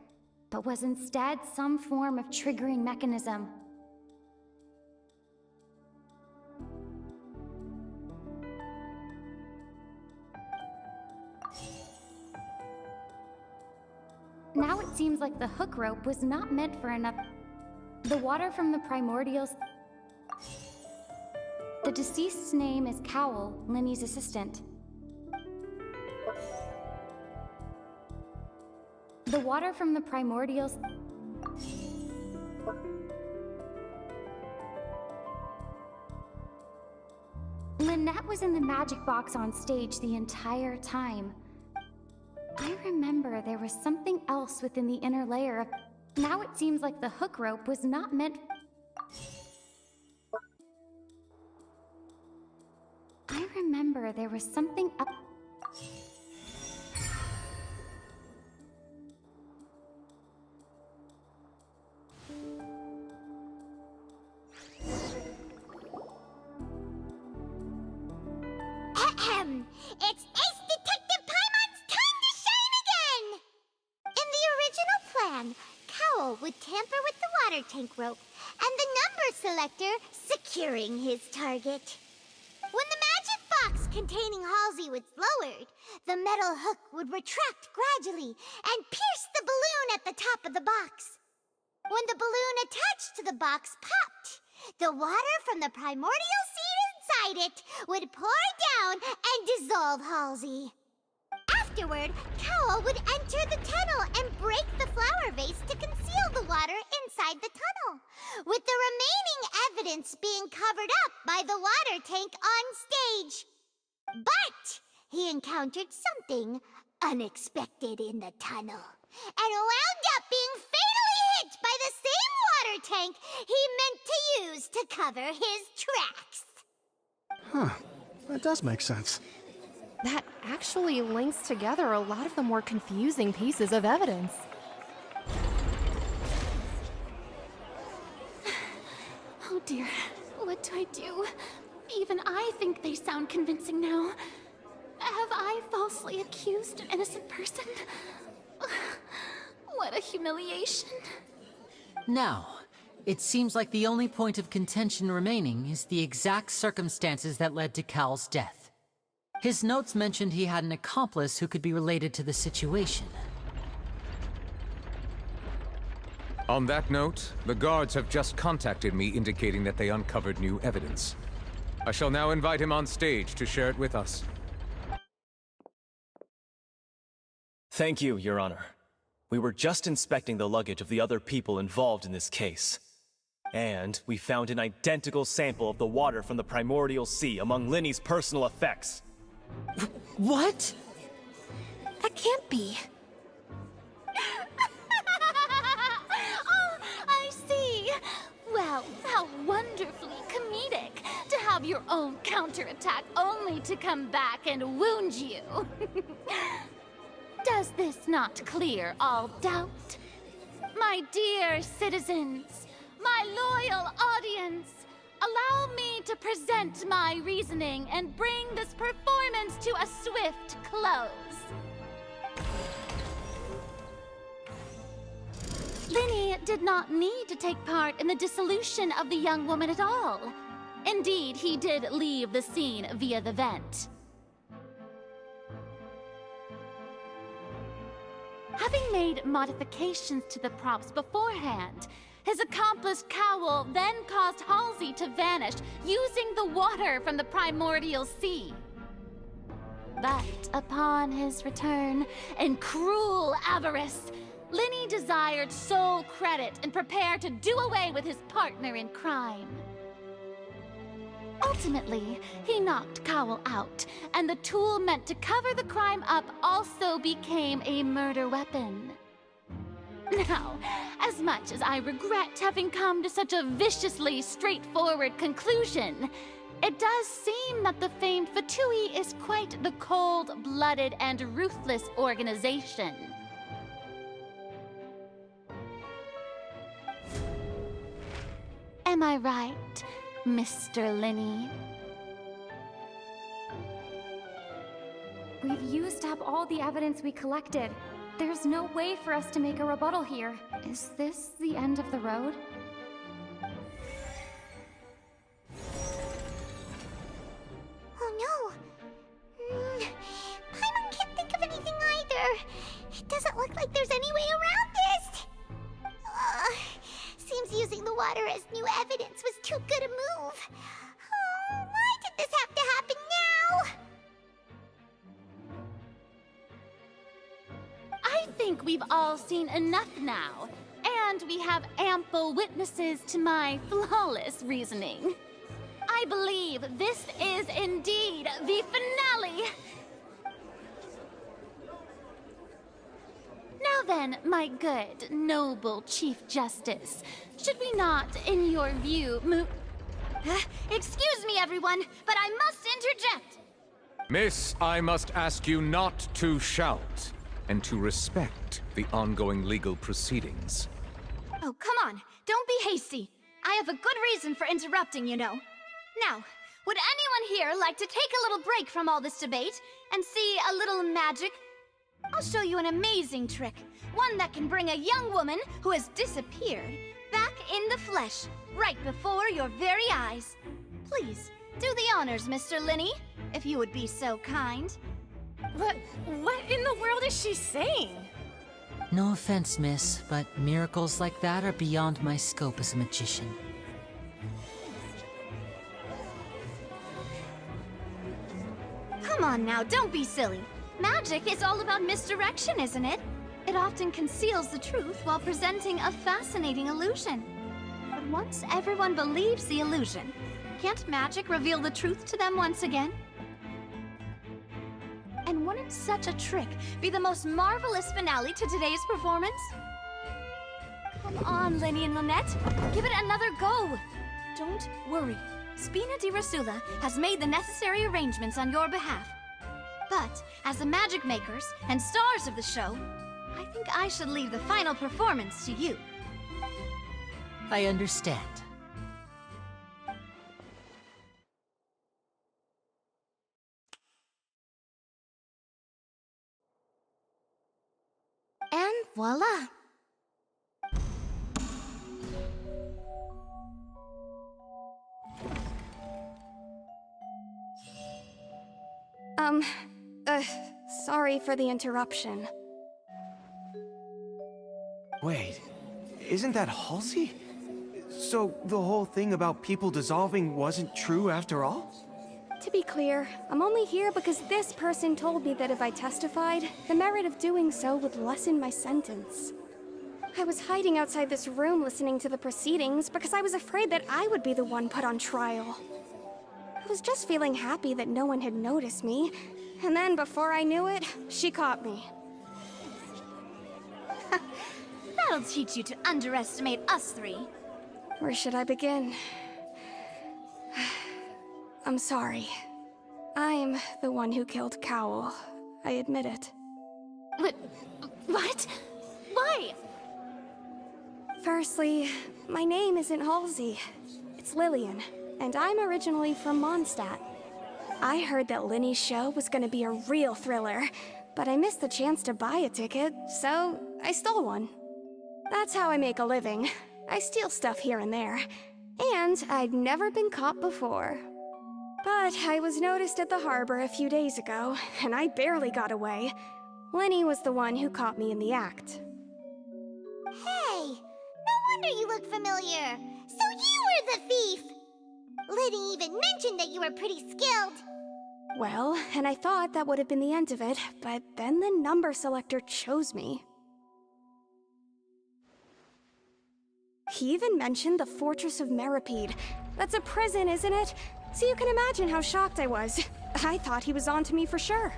but was instead some form of triggering mechanism. Now it seems like the hook rope was not meant for another. The water from the primordials. The deceased's name is Cowell, Linny's assistant. The water from the primordials. Lynette was in the magic box on stage the entire time. I remember there was something else within the inner layer of. Now it seems like the hook rope was not meant. I remember there was something else. It's Ace Detective Paimon's time to shine again! In the original plan, Cowell would tamper with the water tank rope and the number selector securing his target. When the magic box containing Halsey was lowered, the metal hook would retract gradually and pierce the balloon at the top of the box. When the balloon attached to the box popped, the water from the primordial seed inside it would pour down and dissolve Halsey. Afterward, Cowell would enter the tunnel and break the flower vase to conceal the water inside the tunnel, with the remaining evidence being covered up by the water tank on stage. But he encountered something unexpected in the tunnel and wound up being fatally hit by the same water tank he meant to use to cover his tracks. Huh. That does make sense. That actually links together a lot of the more confusing pieces of evidence. Oh dear, what do I do? Even I think they sound convincing now. Have I falsely accused an innocent person? What a humiliation. Now, it seems like the only point of contention remaining is the exact circumstances that led to Cal's death. His notes mentioned he had an accomplice who could be related to the situation. On that note, the guards have just contacted me indicating that they uncovered new evidence. I shall now invite him on stage to share it with us. Thank you, Your Honor. We were just inspecting the luggage of the other people involved in this case. And we found an identical sample of the water from the primordial sea among Linny's personal effects. What? That can't be. Oh, of your own counterattack only to come back and wound you. Does this not clear all doubt? My dear citizens, my loyal audience, allow me to present my reasoning and bring this performance to a swift close. Linny did not need to take part in the dissolution of the young woman at all. Indeed, he did leave the scene via the vent. Having made modifications to the props beforehand, his accomplice Cowl then caused Halsey to vanish using the water from the primordial sea. But upon his return, in cruel avarice, Linny desired sole credit and prepared to do away with his partner in crime. Ultimately, he knocked Cowl out, and the tool meant to cover the crime up also became a murder weapon. Now, as much as I regret having come to such a viciously straightforward conclusion, it does seem that the famed Fatui is quite the cold-blooded and ruthless organization. Am I right, Mr. Linny? We've used up all the evidence we collected. There's no way for us to make a rebuttal here. Is this the end of the road? Oh no! Paimon can't think of anything either. It doesn't look like there's any way around this. Seems using the water as new evidence was too good a move. Oh, why did this have to happen now? I think we've all seen enough now, and we have ample witnesses to my flawless reasoning. I believe this is indeed the finale. Now then, my good, noble Chief Justice, should we not, in your view, move... Excuse me, everyone, but I must interject. Miss, I must ask you not to shout, and to respect the ongoing legal proceedings. Oh, come on. Don't be hasty. I have a good reason for interrupting, you know. Now, would anyone here like to take a little break from all this debate and see a little magic? I'll show you an amazing trick. One that can bring a young woman who has disappeared back in the flesh, right before your very eyes. Please, do the honors, Mr. Linny, if you would be so kind. What in the world is she saying? No offense, miss, but miracles like that are beyond my scope as a magician. Come on now, don't be silly. Magic is all about misdirection, isn't it? It often conceals the truth while presenting a fascinating illusion. But once everyone believes the illusion, can't magic reveal the truth to them once again? And wouldn't such a trick be the most marvelous finale to today's performance? Come on, Linny and Lynette. Give it another go. Don't worry. Spina di Rasula has made the necessary arrangements on your behalf. But, as the magic makers and stars of the show, I think I should leave the final performance to you. I understand. And voila! Sorry for the interruption. Wait, isn't that Halsey? So the whole thing about people dissolving wasn't true after all? To be clear, I'm only here because this person told me that if I testified, the merit of doing so would lessen my sentence. I was hiding outside this room listening to the proceedings because I was afraid that I would be the one put on trial. I was just feeling happy that no one had noticed me, and then before I knew it, she caught me. That'll teach you to underestimate us three. Where should I begin? I'm sorry. I'm the one who killed Cowl. I admit it. What? Why? Firstly, my name isn't Halsey. It's Lillian, and I'm originally from Mondstadt. I heard that Linny's show was gonna be a real thriller, but I missed the chance to buy a ticket, so I stole one. That's how I make a living. I steal stuff here and there. And I'd never been caught before. But I was noticed at the harbor a few days ago, and I barely got away. Linny was the one who caught me in the act. Hey! No wonder you look familiar! So you were the thief! Liddy even mentioned that you were pretty skilled. Well, and I thought that would have been the end of it, but then the number selector chose me. He even mentioned the Fortress of Meripede. That's a prison, isn't it? So you can imagine how shocked I was. I thought he was onto me for sure.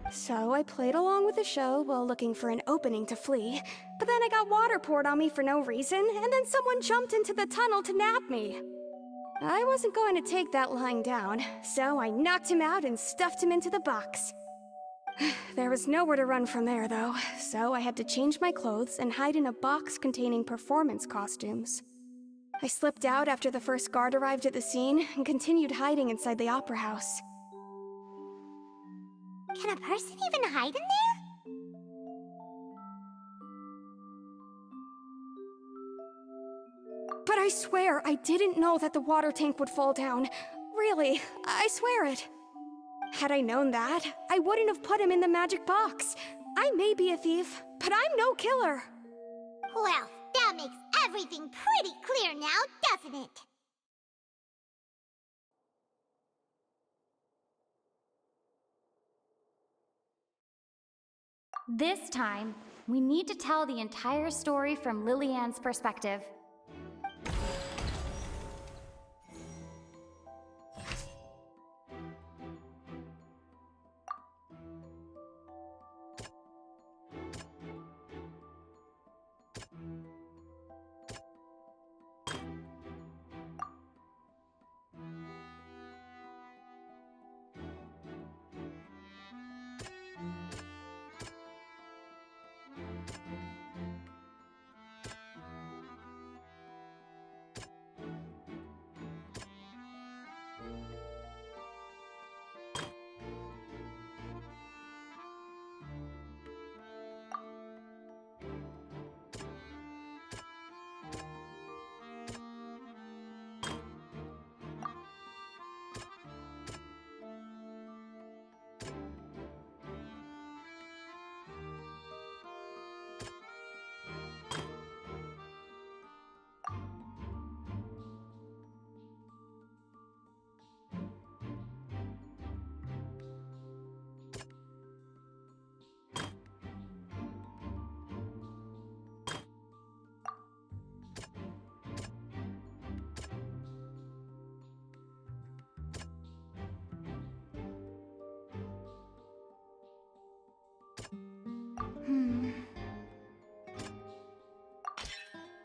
So I played along with the show while looking for an opening to flee, but then I got water poured on me for no reason, and then someone jumped into the tunnel to nab me. I wasn't going to take that lying down, so I knocked him out and stuffed him into the box. There was nowhere to run from there, though, so I had to change my clothes and hide in a box containing performance costumes. I slipped out after the first guard arrived at the scene and continued hiding inside the opera house. Can a person even hide in there? But I swear, I didn't know that the water tank would fall down. Really, I swear it. Had I known that, I wouldn't have put him in the magic box. I may be a thief, but I'm no killer. Well, that makes everything pretty clear now, doesn't it? This time, we need to tell the entire story from Lillian's perspective.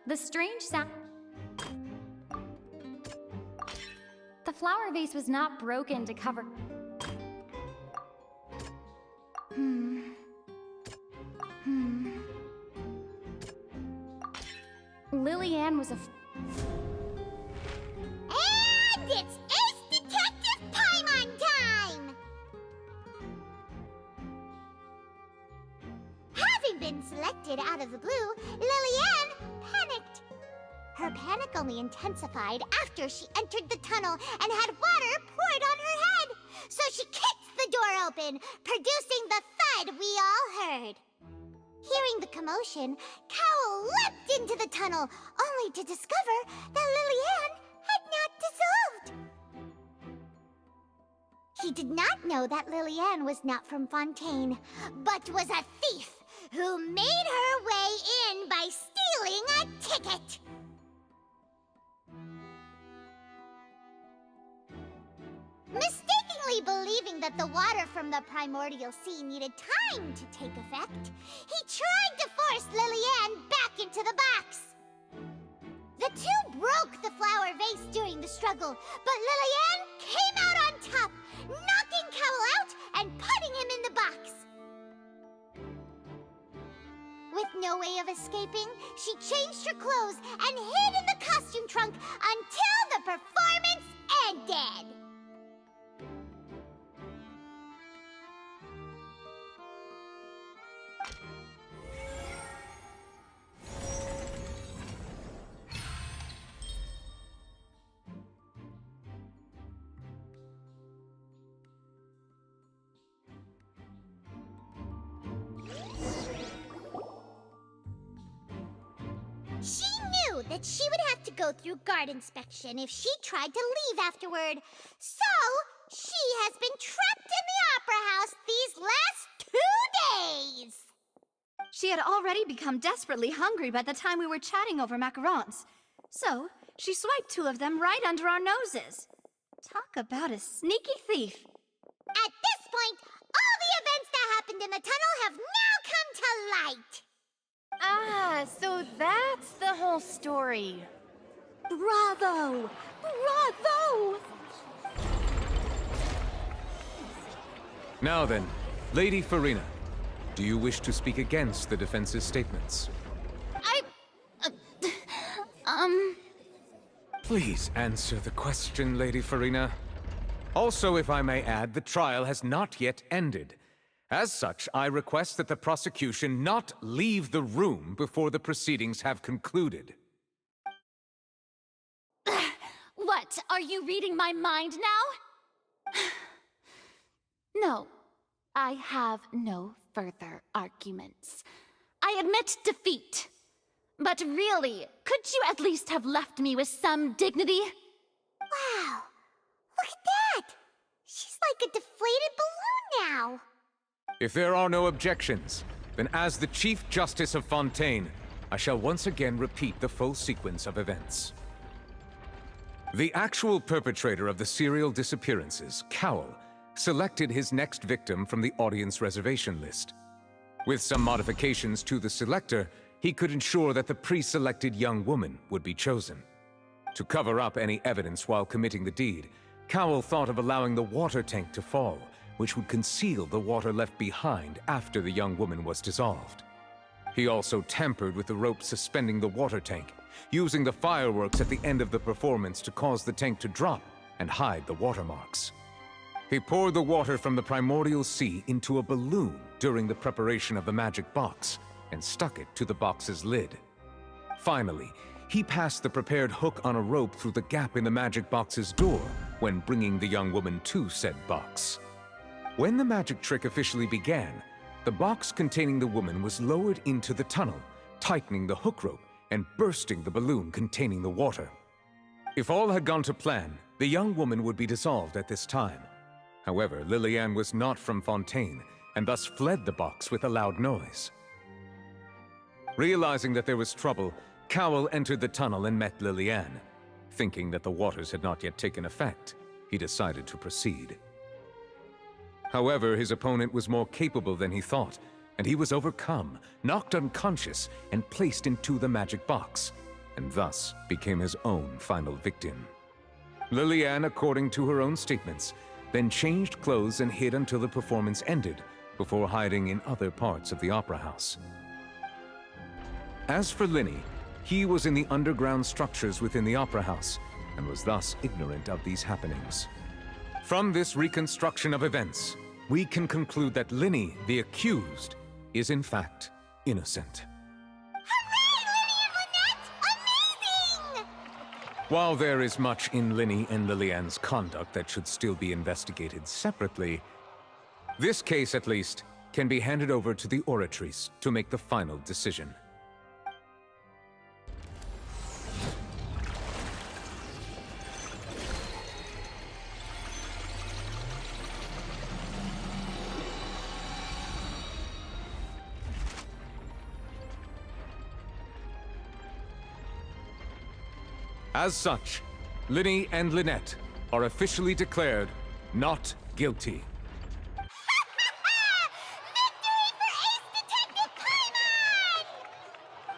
The strange sound... The flower vase was not broken to cover... Lillian was a... And it's Ace Detective Paimon time! Having been selected out of the blue, Lillian panicked. Her panic only intensified after she entered the tunnel and had water poured on her head. So she kicked the door open, producing the thud we all heard. Hearing the commotion, Cowl leapt into the tunnel, only to discover that Lillian had not dissolved. He did not know that Lillian was not from Fontaine, but was a thief who made her way in by stealing a ticket. Mistakenly believing that the water from the primordial sea needed time to take effect, he tried to force Lillian back into the box. The two broke the flower vase during the struggle, but Lillian came out top, knocking Cowell out and putting him in the box. With no way of escaping, she changed her clothes and hid in the costume trunk until the performance ended. She knew that she would have to go through guard inspection if she tried to leave afterward. So, she has been trapped in the Opera House these last 2 days. She had already become desperately hungry by the time we were chatting over macarons. So, she swiped 2 of them right under our noses. Talk about a sneaky thief. At this point, all the events that happened in the tunnel have now come to light. Ah, so that's the whole story. Bravo! Bravo! Now then, Lady Farina, do you wish to speak against the defense's statements? Please answer the question, Lady Farina. Also, if I may add, the trial has not yet ended. As such, I request that the prosecution not leave the room before the proceedings have concluded. What? Are you reading my mind now? No, I have no further arguments. I admit defeat. But really, could you at least have left me with some dignity? Wow, look at that! She's like a deflated balloon now. If there are no objections, then as the Chief Justice of Fontaine, I shall once again repeat the full sequence of events. The actual perpetrator of the serial disappearances, Cowell, selected his next victim from the audience reservation list. With some modifications to the selector, he could ensure that the pre-selected young woman would be chosen. To cover up any evidence while committing the deed, Cowell thought of allowing the water tank to fall, which would conceal the water left behind after the young woman was dissolved. He also tampered with the rope suspending the water tank, using the fireworks at the end of the performance to cause the tank to drop and hide the watermarks. He poured the water from the primordial sea into a balloon during the preparation of the magic box and stuck it to the box's lid. Finally, he passed the prepared hook on a rope through the gap in the magic box's door when bringing the young woman to said box. When the magic trick officially began, the box containing the woman was lowered into the tunnel, tightening the hook rope and bursting the balloon containing the water. If all had gone to plan, the young woman would be dissolved at this time. However, Lillian was not from Fontaine, and thus fled the box with a loud noise. Realizing that there was trouble, Cowell entered the tunnel and met Lillian. Thinking that the waters had not yet taken effect, he decided to proceed. However, his opponent was more capable than he thought, and he was overcome, knocked unconscious, and placed into the magic box, and thus became his own final victim. Lillian, according to her own statements, then changed clothes and hid until the performance ended, before hiding in other parts of the opera house. As for Linny, he was in the underground structures within the opera house, and was thus ignorant of these happenings. From this reconstruction of events, we can conclude that Linny, the accused, is in fact innocent. While there is much in Linny and Lillian's conduct that should still be investigated separately, this case, at least, can be handed over to the oratories to make the final decision. As such, Linny and Lynette are officially declared not guilty.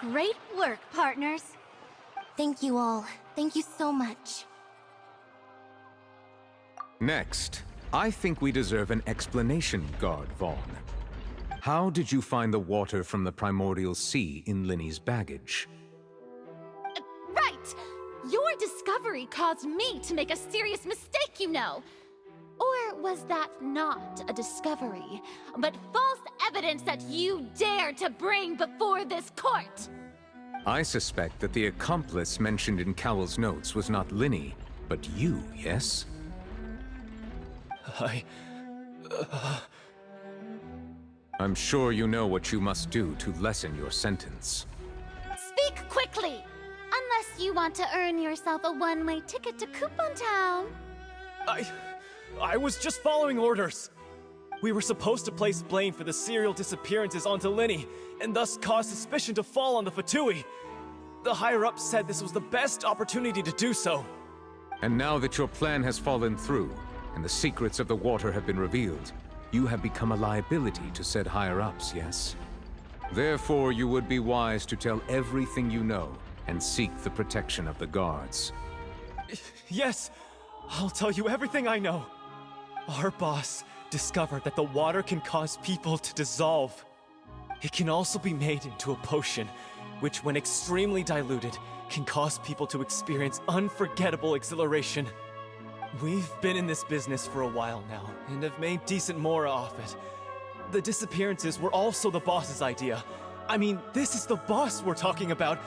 Great work, partners. Thank you all. Thank you so much. Next, I think we deserve an explanation, Guard Vaughn. How did you find the water from the primordial sea in Linny's baggage? Right! Your discovery caused me to make a serious mistake, you know. Or was that not a discovery, but false evidence that you dared to bring before this court? I suspect that the accomplice mentioned in Cowell's notes was not Linny, but you, yes? I'm sure you know what you must do to lessen your sentence. Speak quickly! Unless you want to earn yourself a one-way ticket to Coupon Town. I was just following orders. We were supposed to place blame for the serial disappearances onto Linny, and thus cause suspicion to fall on the Fatui. The higher-ups said this was the best opportunity to do so. And now that your plan has fallen through, and the secrets of the water have been revealed, you have become a liability to said higher-ups, yes? Therefore, you would be wise to tell everything you know, and seek the protection of the guards. Yes, I'll tell you everything I know. Our boss discovered that the water can cause people to dissolve. It can also be made into a potion, which when extremely diluted, can cause people to experience unforgettable exhilaration. We've been in this business for a while now, and have made decent more off it. The disappearances were also the boss's idea. I mean, this is the boss we're talking about.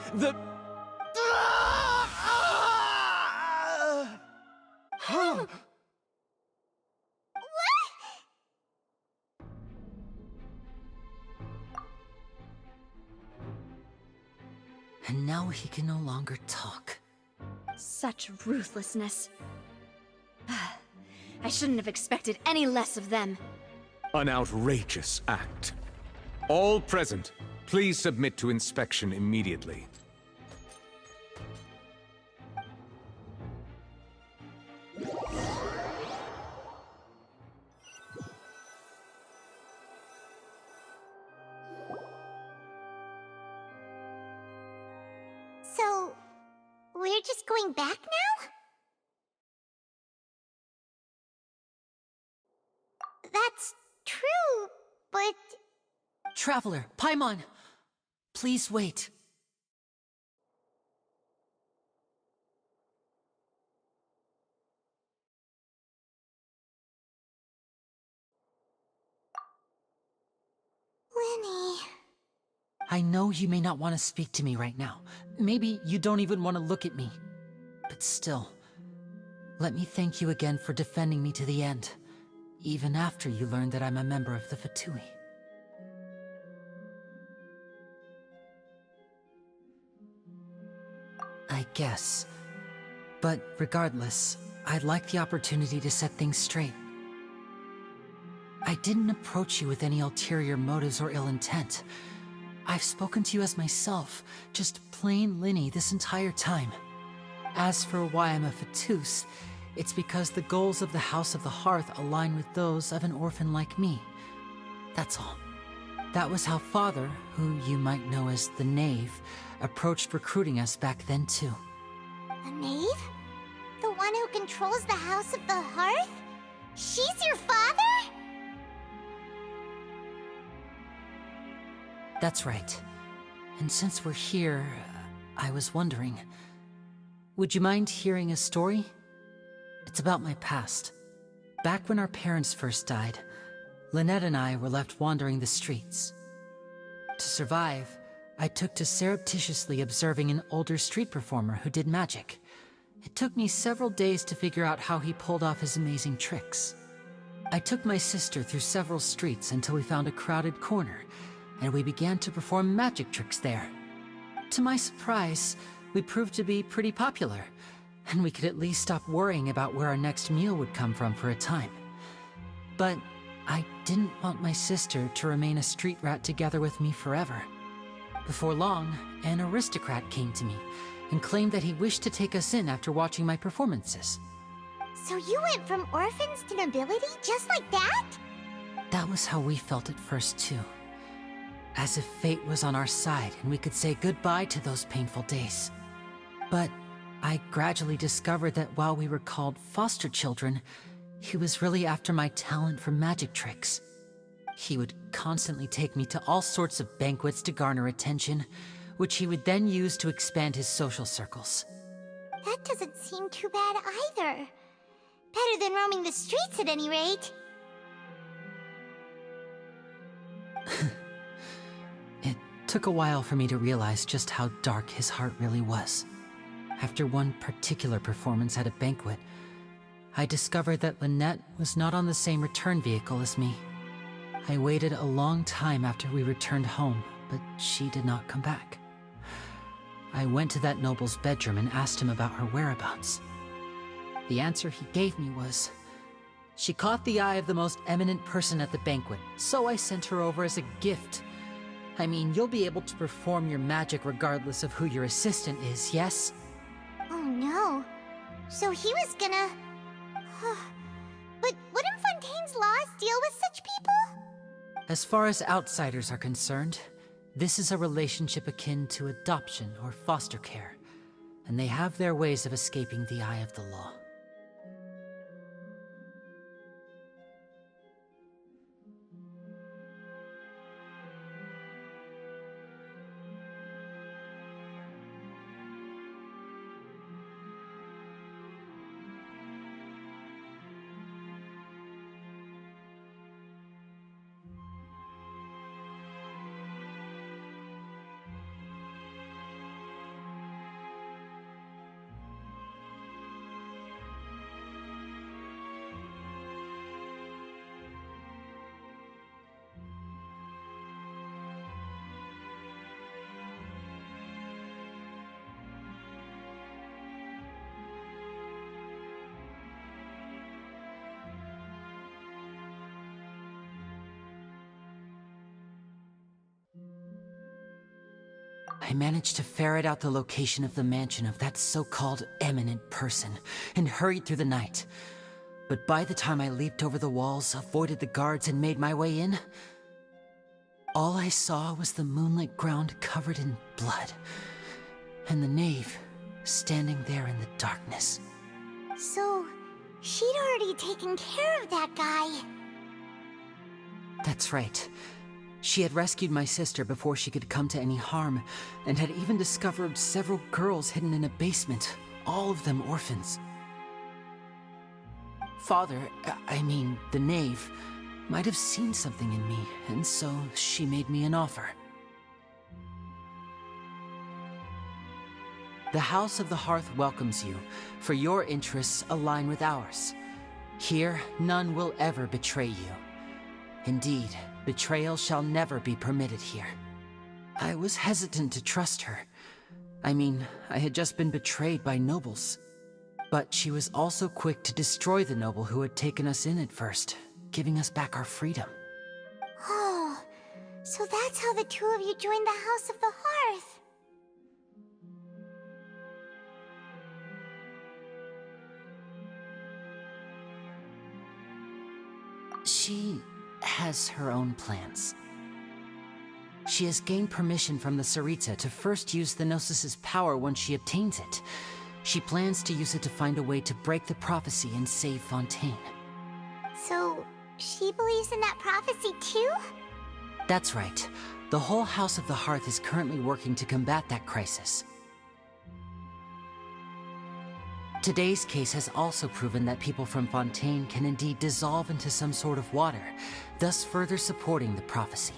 And now he can no longer talk. Such ruthlessness. I shouldn't have expected any less of them. An outrageous act. All present, please submit to inspection immediately. So, we're just going back now? That's true, but... Traveler, Paimon! Please wait. Linny... I know you may not want to speak to me right now. Maybe you don't even want to look at me. But still, let me thank you again for defending me to the end, even after you learned that I'm a member of the Fatui. I guess. But regardless, I'd like the opportunity to set things straight. I didn't approach you with any ulterior motives or ill intent. I've spoken to you as myself, just plain Linny this entire time. As for why I'm a Fatus, it's because the goals of the House of the Hearth align with those of an orphan like me. That's all. That was how Father, who you might know as the Knave, approached recruiting us back then too. The Knave? The one who controls the House of the Hearth? She's your father? That's right. And since we're here, I was wondering, would you mind hearing a story? It's about my past. Back when our parents first died, Lynette and I were left wandering the streets. To survive, I took to surreptitiously observing an older street performer who did magic. It took me several days to figure out how he pulled off his amazing tricks. I took my sister through several streets until we found a crowded corner, and we began to perform magic tricks there. To my surprise, we proved to be pretty popular, and we could at least stop worrying about where our next meal would come from for a time. But I didn't want my sister to remain a street rat together with me forever. Before long, an aristocrat came to me and claimed that he wished to take us in after watching my performances. So you went from orphans to nobility just like that? That was how we felt at first too. As if fate was on our side and we could say goodbye to those painful days. But I gradually discovered that while we were called foster children, He was really after my talent for magic tricks. He would constantly take me to all sorts of banquets to garner attention, which he would then use to expand his social circles. That doesn't seem too bad either. Better than roaming the streets at any rate. It took a while for me to realize just how dark his heart really was. After one particular performance at a banquet, I discovered that Lynette was not on the same return vehicle as me. I waited a long time after we returned home, but she did not come back. I went to that noble's bedroom and asked him about her whereabouts. The answer he gave me was, she caught the eye of the most eminent person at the banquet, so I sent her over as a gift. I mean, you'll be able to perform your magic regardless of who your assistant is, yes? Oh no. So he was gonna... But wouldn't Fontaine's laws deal with such people? As far as outsiders are concerned, this is a relationship akin to adoption or foster care, and they have their ways of escaping the eye of the law. I managed to ferret out the location of the mansion of that so-called eminent person and hurried through the night. But by the time I leaped over the walls, avoided the guards, and made my way in, all I saw was the moonlit ground covered in blood, and the knave standing there in the darkness. So, she'd already taken care of that guy. That's right. She had rescued my sister before she could come to any harm, and had even discovered several girls hidden in a basement, all of them orphans. Father, I mean, the knave, might have seen something in me, and so she made me an offer. The House of the Hearth welcomes you, for your interests align with ours. Here, none will ever betray you. Indeed, betrayal shall never be permitted here. I was hesitant to trust her. I mean, I had just been betrayed by nobles. But she was also quick to destroy the noble who had taken us in at first, giving us back our freedom. Oh, so that's how the two of you joined the House of the Hearth. She has her own plans. She has gained permission from the Tsaritsa to first use the Gnosis's power once she obtains it. She plans to use it to find a way to break the prophecy and save Fontaine. So, she believes in that prophecy too? That's right. The whole House of the Hearth is currently working to combat that crisis. Today's case has also proven that people from Fontaine can indeed dissolve into some sort of water, thus further supporting the prophecy.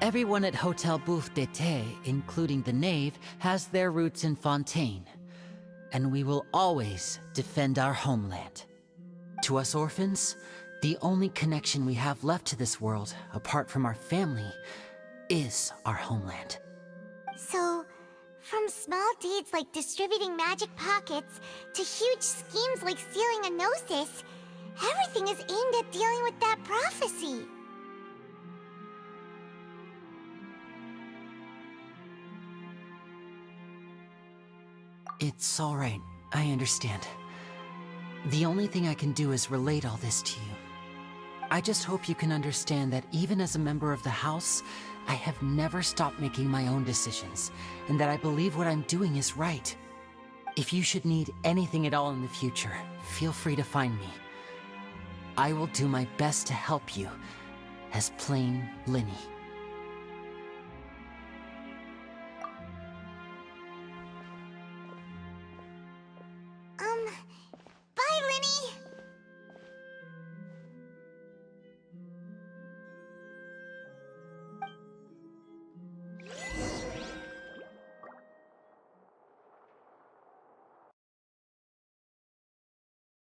Everyone at Hotel Bouffe d'été, including the knave, has their roots in Fontaine, and we will always defend our homeland. To us orphans, the only connection we have left to this world, apart from our family, is our homeland. So, from small deeds like distributing magic pockets to huge schemes like stealing a Gnosis, everything is aimed at dealing with that prophecy. It's all right. I understand. The only thing I can do is relate all this to you. I just hope you can understand that even as a member of the House, I have never stopped making my own decisions, and that I believe what I'm doing is right. If you should need anything at all in the future, feel free to find me. I will do my best to help you, as plain Linny.